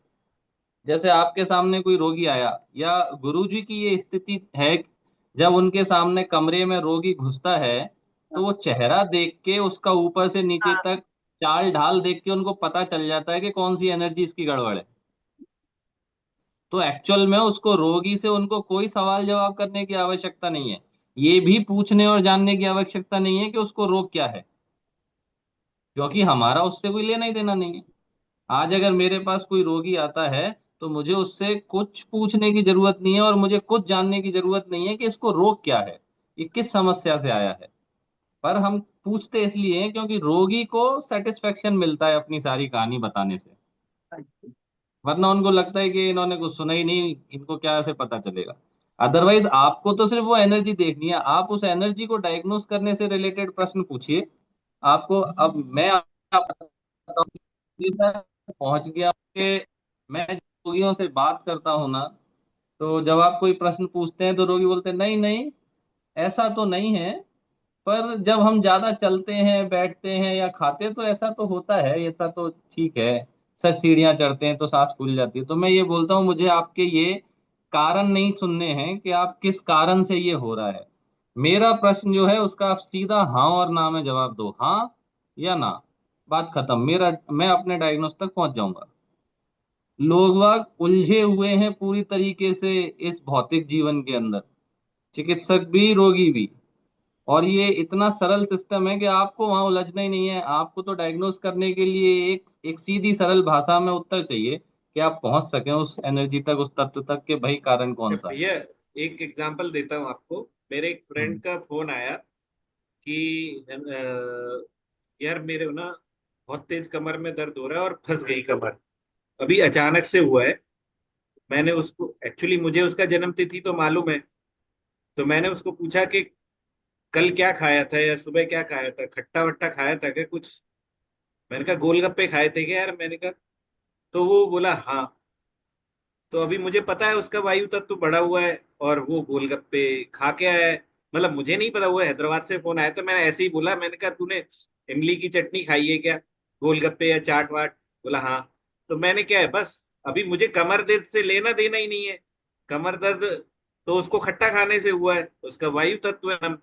जैसे आपके सामने कोई रोगी आया, या गुरुजी की ये स्थिति है, जब उनके सामने कमरे में रोगी घुसता है तो वो चेहरा देख के उसका ऊपर से नीचे हाँ तक चाल ढाल देख के उनको पता चल जाता है कि कौन सी एनर्जी इसकी गड़बड़ है। तो एक्चुअल में उसको रोगी से उनको कोई सवाल जवाब करने की आवश्यकता नहीं है, ये भी पूछने और जानने की आवश्यकता नहीं है कि उसको रोग क्या है, क्योंकि हमारा उससे कोई लेना ही देना नहीं है। आज अगर मेरे पास कोई रोगी आता है तो मुझे उससे कुछ पूछने की जरूरत नहीं है और मुझे कुछ जानने की जरूरत नहीं है कि इसको रोग क्या है, ये किस समस्या से आया है। पर हम पूछते इसलिए हैं क्योंकि रोगी को सेटिस्फेक्शन मिलता है अपनी सारी कहानी बताने से, वरना उनको लगता है कि इन्होंने कुछ सुना ही नहीं, इनको क्या से पता चलेगा। अदरवाइज आपको तो सिर्फ वो एनर्जी देखनी है, आप उस एनर्जी को डायग्नोस करने से रिलेटेड प्रश्न पूछिए। आपको अब मैं आपको बताता हूँ कि सर पहुंच गया कि मैं जब रोगियों से बात करता हूँ ना, तो जब आप कोई प्रश्न पूछते हैं तो रोगी बोलते हैं नहीं नहीं ऐसा तो नहीं है, पर जब हम ज्यादा चलते हैं बैठते हैं या खाते हैं तो ऐसा तो होता है, ऐसा तो ठीक है, सर सीढ़ियां चढ़ते हैं तो सांस फूल जाती है। तो मैं ये बोलता हूँ मुझे आपके ये कारण नहीं सुनने हैं कि आप किस कारण से ये हो रहा है। मेरा प्रश्न जो है उसका आप सीधा हाँ और ना में जवाब दो, हाँ या ना, बात खत्म। मेरा मैं अपने डायग्नोस तक पहुंच जाऊंगा। लोग वाग उलझे हुए हैं पूरी तरीके से इस भौतिक जीवन के अंदर, चिकित्सक भी रोगी भी। और ये इतना सरल सिस्टम है कि आपको वहां उलझना ही नहीं है, आपको तो डायग्नोस करने के लिए एक एक सीधी सरल भाषा में उत्तर चाहिए कि आप पहुंच सकें उस एनर्जी तक, उस तत्व तक कि भाई कारण कौन सा है। भैया एक एग्जांपल देता हूँ आपको। मेरे एक फ्रेंड का फोन आया कि यार मेरे ना बहुत तेज कमर में दर्द हो रहा है और फंस गई कमर, अभी अचानक से हुआ है। मैंने उसको एक्चुअली मुझे उसका जन्म तिथि तो मालूम है, तो मैंने उसको पूछा कि कल क्या खाया था या सुबह क्या खाया था, खट्टा वट्टा खाया था क्या कुछ। मैंने कहा गोलगप्पे खाए थे क्या यार, मैंने कहा। तो वो बोला हाँ। तो अभी मुझे पता है उसका वायु तत्व बढ़ा हुआ है और वो गोलगप्पे खा के आया है। मतलब मुझे नहीं पता, वो हैदराबाद से फोन आया तो मैंने ऐसे ही बोला, मैंने कहा तूने इमली की चटनी खाई है क्या, गोलगप्पे या चाट वाट। बोला हाँ। तो मैंने क्या है, बस अभी मुझे कमर दर्द से लेना देना ही नहीं है। कमर दर्द तो उसको खट्टा खाने से हुआ है, उसका वायु तत्व है नम।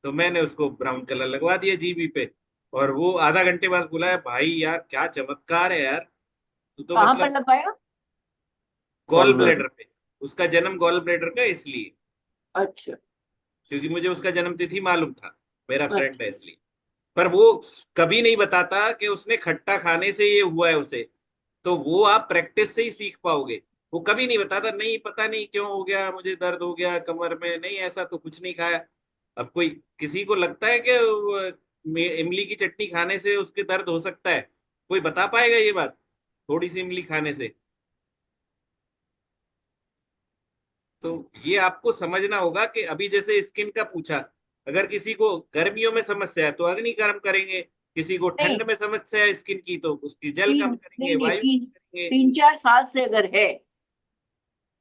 तो मैंने उसको ब्राउन कलर लगवा दिया जीबी पे, और वो आधा घंटे बाद बोला है भाई यार क्या चमत्कार है यार, तू तो कहाँ पर मतलब लगवाया? गॉल ब्लैडर पे। उसका जन्म गॉल ब्लैडर का इसलिए, अच्छा क्योंकि मुझे उसका जन्म तिथि मालूम था, मेरा फ्रेंड अच्छा। है इसलिए। पर वो कभी नहीं बताता कि उसने खट्टा खाने से ये हुआ है उसे। तो वो आप प्रैक्टिस से ही सीख पाओगे। वो कभी नहीं बताता, नहीं पता नहीं क्यों हो गया मुझे, दर्द हो गया कमर में, नहीं ऐसा तो कुछ नहीं खाया। अब कोई किसी को लगता है कि इमली की चटनी खाने से उसके दर्द हो सकता है? कोई बता पाएगा ये बात, थोड़ी सी इमली खाने से? तो ये आपको समझना होगा कि अभी जैसे स्किन का पूछा, अगर किसी को गर्मियों में समस्या है तो अग्नि कर्म करेंगे, किसी को नहीं ठंड में समस्या है स्किन की तो उसकी जल कम करेंगे, नहीं, वायु कम करेंगे। 3-4 साल से अगर है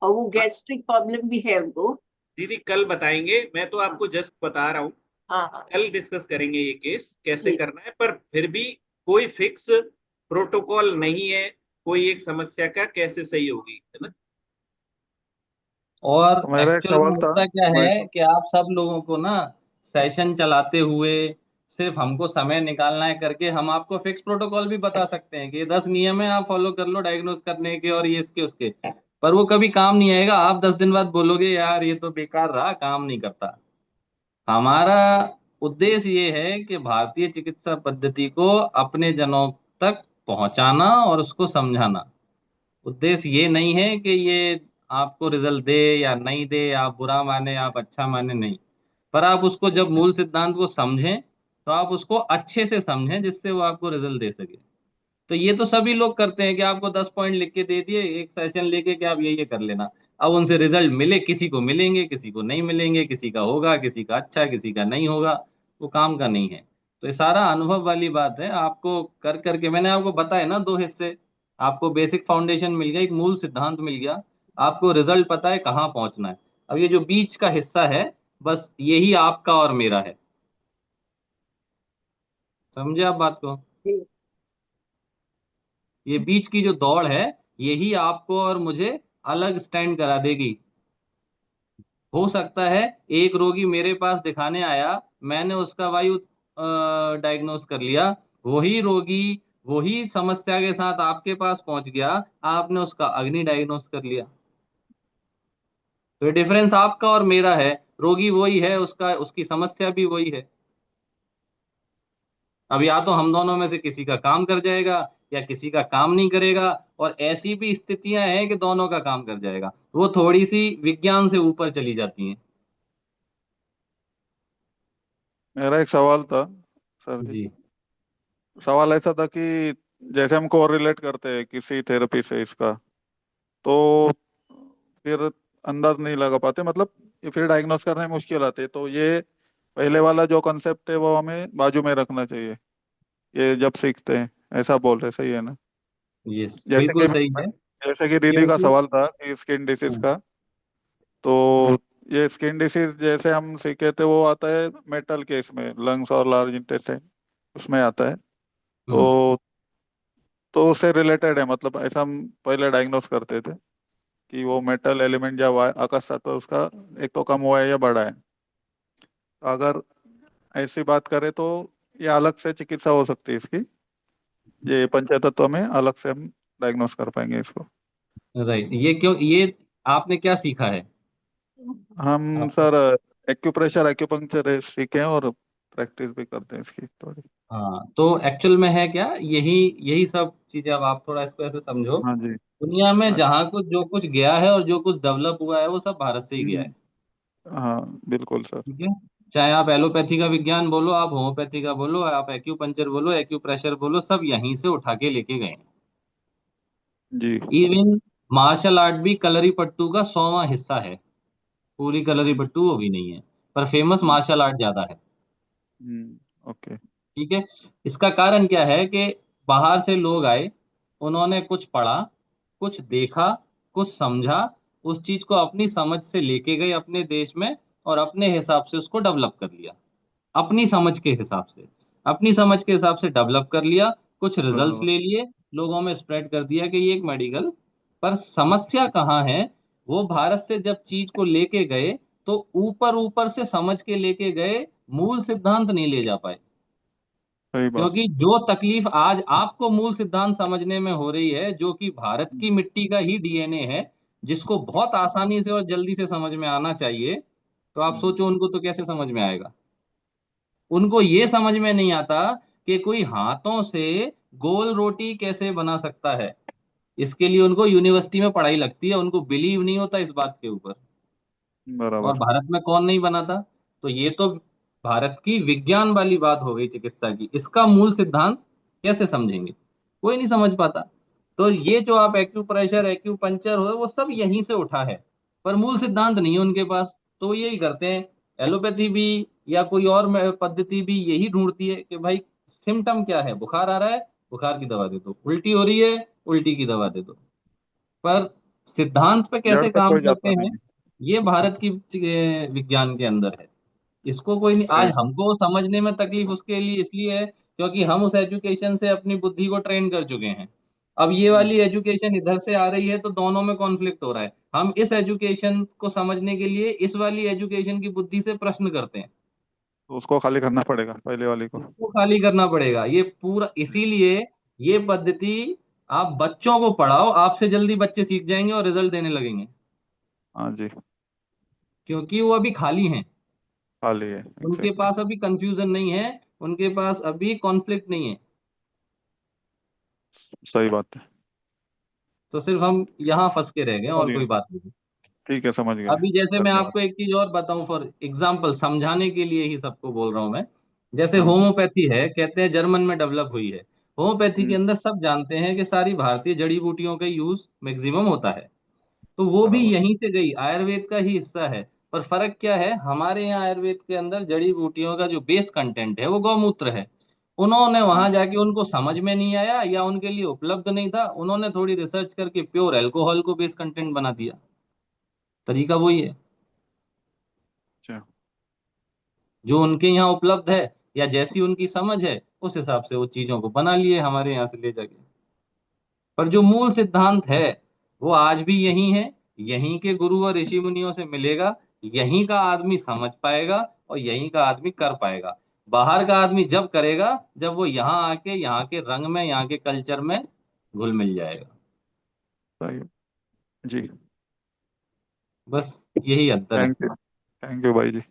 और वो हाँ, गैस्ट्रिक प्रॉब्लम भी है उनको। दीदी कल बताएंगे, मैं तो आपको जस्ट बता रहा हूँ। हाँ हाँ कल डिस्कस करेंगे ये केस कैसे जी। करना है, पर फिर भी कोई फिक्स प्रोटोकॉल नहीं है कोई एक समस्या का कैसे सही होगी, है ना। और तो मेरा एक एक्चुअल में सवाल था। होता क्या मैं है कि आप सब लोगों को ना सेशन चलाते हुए सिर्फ हमको समय निकालना है करके हम आपको फिक्स प्रोटोकॉल भी बता सकते हैं कि ये 10 नियम है आप फॉलो कर लो डायग्नोस करने के और ये इसके उसके, पर वो कभी काम नहीं आएगा। आप 10 दिन बाद बोलोगे यार ये तो बेकार रहा, काम नहीं करता। हमारा उद्देश्य ये है कि भारतीय चिकित्सा पद्धति को अपने जनों तक पहुंचाना और उसको समझाना। उद्देश्य ये नहीं है कि ये आपको रिजल्ट दे या नहीं दे, आप बुरा माने आप अच्छा माने, नहीं। पर आप उसको जब मूल सिद्धांत को समझें तो आप उसको अच्छे से समझें जिससे वो आपको रिजल्ट दे सके। तो ये तो सभी लोग करते हैं कि आपको 10 पॉइंट लिख के दे दिए एक सेशन लेके कि आप ये कर लेना। अब उनसे रिजल्ट मिले, किसी को मिलेंगे किसी को नहीं मिलेंगे, किसी का होगा किसी का अच्छा किसी का नहीं होगा, वो काम का नहीं है। तो ये सारा अनुभव वाली बात है, आपको कर करके मैंने आपको बताया ना 2 हिस्से। आपको बेसिक फाउंडेशन मिल गया, एक मूल सिद्धांत मिल गया, आपको रिजल्ट पता है कहाँ पहुंचना है। अब ये जो बीच का हिस्सा है बस यही आपका और मेरा है। समझे आप बात को? ये बीच की जो दौड़ है यही आपको और मुझे अलग स्टैंड करा देगी। हो सकता है एक रोगी मेरे पास दिखाने आया, मैंने उसका वायु डायग्नोस कर लिया, वही रोगी वही समस्या के साथ आपके पास पहुंच गया, आपने उसका अग्नि डायग्नोस कर लिया। तो डिफरेंस आपका और मेरा है, रोगी वही है, उसकी समस्या भी वही है। अब या तो हम दोनों में से किसी का काम कर जाएगा या किसी का काम नहीं करेगा, और ऐसी भी स्थितियां हैं कि दोनों का काम कर जाएगा। वो थोड़ी सी विज्ञान से ऊपर चली जाती हैं। मेरा एक सवाल था सर जी। जी सवाल ऐसा था कि जैसे हम कोरिलेट करते हैं किसी थेरेपी से इसका, तो फिर अंदाज नहीं लगा पाते, मतलब ये फिर डायग्नोस करने में मुश्किल आती है। तो ये पहले वाला जो कॉन्सेप्ट है वो हमें बाजू में रखना चाहिए ये जब सीखते हैं, ऐसा बोल रहे, सही है ना? यस जैसे बिल्कुल कि सही है। जैसे कि दीदी का क्योंकि सवाल था कि स्किन डिसीज का, तो ये स्किन डिसीज जैसे हम सीखे थे वो आता है मेटल केस में, लंग्स और लार्ज इंटेस्टाइन उसमें आता है। तो उससे रिलेटेड है, मतलब ऐसा हम पहले डायग्नोस करते थे कि वो मेटल एलिमेंट या आकाश तत्व उसका एक तो कम हुआ है या बढ़ा है। तो अगर ऐसी बात करें तो ये अलग से चिकित्सा हो सकती है इसकी, ये पंचतत्व में अलग से हम डायग्नोस कर पाएंगे इसको। राइट, ये आपने क्या सीखा है? हम आप सर एक्यूप्रेशर एक्यूपंक्चर सीखे हैं और प्रैक्टिस भी करते हैं इसकी थोड़ी। हाँ, तो एक्चुअल में है क्या, यही यही सब चीजें। अब आप थोड़ा इसको ऐसे समझो, हाँ जी। दुनिया में हाँ जी। जहाँ कुछ जो कुछ गया है और जो कुछ डेवलप हुआ है वो सब भारत से ही गया है। हाँ बिल्कुल सर। ठीक है, चाहे आप एलोपैथी का विज्ञान बोलो, आप होम्योपैथी का बोलो, आप एक्यूपंचर बोलो, एक्यूप्रेशर बोलो, सब यहीं से उठा के लेके गए हैं। जी। इवन मार्शल आर्ट भी कलरीपट्टू का 100वां हिस्सा है। पूरी कलरीपट्टू वो भी नहीं है, पर फेमस मार्शल आर्ट ज्यादा है। ओके। ठीक है, इसका कारण क्या है कि बाहर से लोग आए, उन्होंने कुछ पढ़ा, कुछ देखा, कुछ समझा, उस चीज को अपनी समझ से लेके गए अपने देश में, और अपने हिसाब से उसको डेवलप कर लिया। अपनी समझ के हिसाब से, अपनी समझ के हिसाब से डेवलप कर लिया, कुछ रिजल्ट्स बराबर। ले लिए, लोगों में स्प्रेड कर दिया कि ये एक मेडिकल। पर समस्या कहाँ है? वो भारत से जब चीज को लेके गए तो ऊपर ऊपर से समझ के लेके गए, मूल सिद्धांत नहीं ले जा पाए। सही बात। क्योंकि जो तकलीफ आज आपको मूल सिद्धांत समझने में हो रही है, जो कि भारत की मिट्टी का ही डीएनए है, जिसको बहुत आसानी से और जल्दी से समझ में आना चाहिए, तो आप सोचो उनको तो कैसे समझ में आएगा। उनको ये समझ में नहीं आता कि कोई हाथों से गोल रोटी कैसे बना सकता है। इसके लिए उनको यूनिवर्सिटी में पढ़ाई लगती है, उनको बिलीव नहीं होता इस बात के ऊपर। और बराबर। भारत में कौन नहीं बनाता? तो ये तो भारत की विज्ञान वाली बात हो गई चिकित्सा की। इसका मूल सिद्धांत कैसे समझेंगे? कोई नहीं समझ पाता। तो ये जो आप एक्यूप्रेशर एक्यूपंचर हो, वो सब यहीं से उठा है, पर मूल सिद्धांत नहीं है उनके पास। तो वो यही करते हैं, एलोपैथी भी या कोई और पद्धति भी यही ढूंढती है कि भाई सिम्टम क्या है, बुखार आ रहा है, बुखार की दवा दे दो, उल्टी हो रही है, उल्टी की दवा दे दो। पर सिद्धांत पे जड़ कैसे तक काम कोई करते जाता नहीं हैं, ये भारत की विज्ञान के अंदर है। इसको कोई नहीं, सही। आज हमको समझने में तकलीफ उसके लिए इसलिए है क्योंकि हम उस एजुकेशन से अपनी बुद्धि को ट्रेन कर चुके हैं। अब ये वाली एजुकेशन इधर से आ रही है तो दोनों में कॉन्फ्लिक्ट हो रहा है। हम इस एजुकेशन को समझने के लिए इस वाली एजुकेशन की बुद्धि से प्रश्न करते हैं, तो उसको खाली करना पड़ेगा पहले वाली को। उसको खाली करना पड़ेगा। ये पूरा इसीलिए ये पद्धति आप बच्चों को पढ़ाओ, आपसे जल्दी बच्चे सीख जाएंगे और रिजल्ट देने लगेंगे, हाँ जी। क्योंकि वो अभी खाली हैं। खाली है उनके एग्जैक्टली। पास अभी कंफ्यूजन नहीं है, उनके पास अभी कॉन्फ्लिक्ट नहीं है। सही बात है। तो सिर्फ हम यहाँ फंस के रह गए हैं, और चलिए कोई बात नहीं। ठीक है, समझ गया। अभी जैसे मैं धन्यवाद। आपको एक चीज और बताऊं, फॉर एग्जाम्पल समझाने के लिए ही सबको बोल रहा हूं मैं। जैसे हाँ जी। होम्योपैथी है, कहते हैं जर्मन में डेवलप हुई है। होम्योपैथी के अंदर सब जानते हैं कि सारी भारतीय जड़ी बूटियों का यूज मैक्सिमम होता है, तो वो भी बराबर। यहीं से गई, आयुर्वेद का ही हिस्सा है। पर फर्क क्या है, हमारे यहाँ आयुर्वेद के अंदर जड़ी बूटियों का जो बेस कंटेंट है वो गौमूत्र है। उन्होंने वहां जाके, उनको समझ में नहीं आया या उनके लिए उपलब्ध नहीं था, उन्होंने थोड़ी रिसर्च करके प्योर अल्कोहल को बेस कंटेंट बना दिया। तरीका वही है, अच्छा। जो उनके यहाँ उपलब्ध है या जैसी उनकी समझ है उस हिसाब से वो चीजों को बना लिए हमारे यहाँ से ले जाके। पर जो मूल सिद्धांत है वो आज भी यही है, यहीं के गुरु और ऋषि मुनियों से मिलेगा, यहीं का आदमी समझ पाएगा और यहीं का आदमी कर पाएगा। बाहर का आदमी जब करेगा जब वो यहाँ आके यहाँ के रंग में, यहाँ के कल्चर में घुल मिल जाएगा। सही जी। बस यही अंतर है। थैंक यू भाई जी।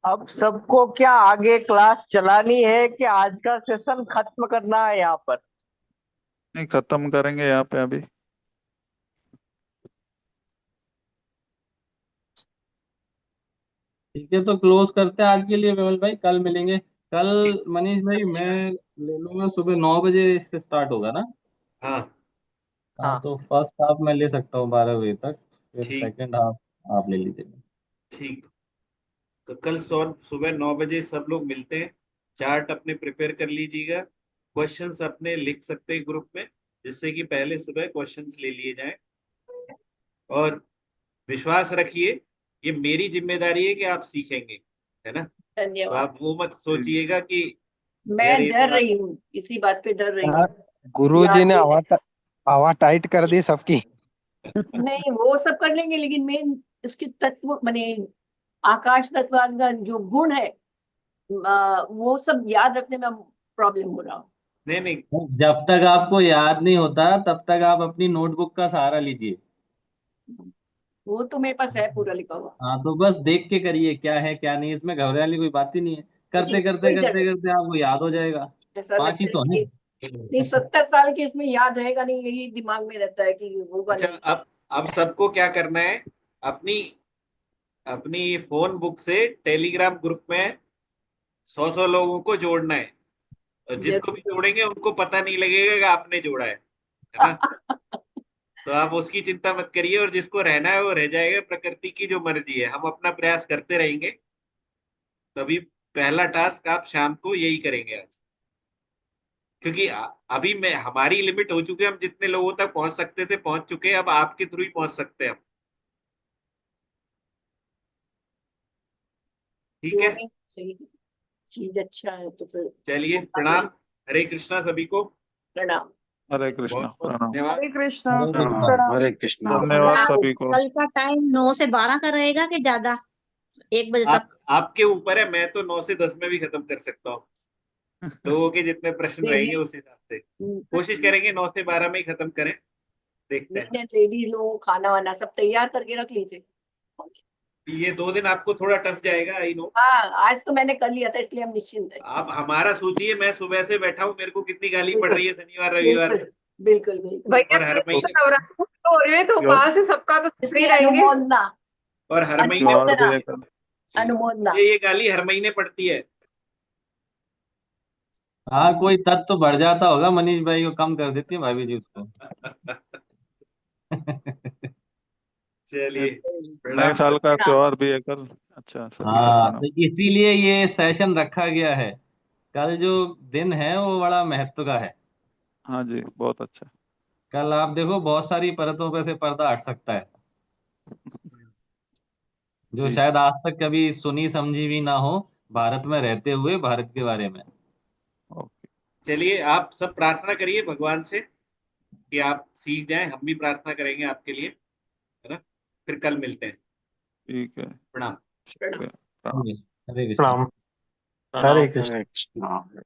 अब सबको क्या आगे क्लास चलानी है कि आज का सेशन खत्म करना है यहाँ पर? नहीं, खत्म करेंगे यहाँ पे अभी। ठीक है, तो क्लोज करते हैं आज के लिए विमल भाई, कल मिलेंगे। कल मनीष भाई मैं ले लूंगा, सुबह 9 बजे से स्टार्ट होगा ना? हाँ हाँ, तो फर्स्ट हाफ मैं ले सकता हूँ 12 बजे तक, फिर ठीक सेकंड हाफ आप ले लीजिएगा। ठीक। तो कल सुबह 9 बजे सब लोग मिलते हैं। चार्ट अपने प्रिपेयर कर लीजिएगा। क्वेश्चंस अपने लिख सकते हैं ग्रुप में, जिससे कि पहले सुबह क्वेश्चंस ले लिए जाएं। और विश्वास रखिए, ये मेरी जिम्मेदारी है कि आप सीखेंगे, है ना? तो धन्यवाद। आप वो मत सोचिएगा कि मैं यार ये डर तो रही हूँ, इसी बात पे डर रही हूँ। गुरुजी ने यादें हवा टाइट कर दी सबकी। नहीं, वो सब कर लेंगे, लेकिन मेन इसके तत्व माने आकाश तत्वान का जो गुण है वो सब याद रखने में प्रॉब्लम हो रहा हो। नहीं नहीं, जब तक आपको याद नहीं होता तब तक आप अपनी नोटबुक का सहारा लीजिए। वो तो मेरे पास है पूरा लिखा हुआ। हाँ, तो बस देख के करिए क्या है क्या नहीं, इसमें घबराने वाली कोई बात ही नहीं है। करते करते कोई डर करते करते आपको याद हो जाएगा। ऐसा 5 ही लगता तो है है। कि नहीं, 70 साल के इसमें याद रहेगा नहीं, यही दिमाग में रहता है कि होगा अच्छा, नहीं। अब सबको क्या करना है, अपनी अपनी फोन बुक से टेलीग्राम ग्रुप में 100 लोगों को जोड़ना है। और जिसको भी जोड़ेंगे उनको पता नहीं लगेगा कि आपने जोड़ा है ना? तो आप उसकी चिंता मत करिए, और जिसको रहना है वो रह जाएगा। प्रकृति की जो मर्जी है, हम अपना प्रयास करते रहेंगे। तभी पहला टास्क आप शाम को यही करेंगे आज, क्योंकि अभी मैं हमारी लिमिट हो चुकी है। हम जितने लोगों तक पहुंच सकते थे पहुंच चुके हैं, अब आपके थ्रू ही पहुंच सकते हैं हम। ठीक है, सही चीज अच्छा है तो फिर चलिए, प्रणाम। हरे कृष्णा सभी को। प्रणाम। हरे कृष्णा। बहुत बहुत प्रणाम। धन्यवाद। हरे कृष्णा। प्रणाम। हरे कृष्णा। धन्यवाद सभी को। कल का टाइम 9 से 12 का रहेगा कि ज्यादा 1 बजे तक? आपके ऊपर है, मैं तो 9 से 10 में भी खत्म कर सकता हूँ। लोगों के जितने प्रश्न रहेंगे उस हिसाब से कोशिश करेंगे 9 से 12 में ही खत्म करें। देखते हैं। लेडीज लोग खाना वाना सब तैयार करके रख लीजिए। ये 2 दिन आपको थोड़ा टफ जाएगा, आई नो। हाँ, आज तो मैंने कर लिया था, इसलिए हम निश्चिंत है। आप हमारा सोचिए, मैं सुबह से बैठा हूँ, मेरे को कितनी गाली पड़ रही है शनिवार रविवार। बिल्कुल बिल्कुल। और हर महीने हो रही है तो वहां से सबका तो फ्री रहेंगे। और हर महीने अनुमोदना, ये गाली हर महीने पड़ती है। हाँ, कोई तत्व तो बढ़ जाता होगा, मनीष भाई को कम कर देती है भाभी जी उसको। चलिए, नए साल का त्योहार भी है कल। अच्छा, सभी को हाँ, प्रणाम। तो इसीलिए ये सेशन रखा गया है। कल जो दिन है वो बड़ा महत्व का है। हाँ जी, बहुत अच्छा। कल आप देखो बहुत सारी परतों पे से पर्दा हट सकता है, जो जी। शायद आज तक कभी सुनी समझी भी ना हो, भारत में रहते हुए भारत के बारे में। चलिए, आप सब प्रार्थना करिए भगवान से कि आप सीख जाएं। हम भी प्रार्थना करेंगे आपके लिए, है ना? फिर कल मिलते हैं। ठीक है। प्रणाम। हरे कृष्ण। हरे कृष्ण।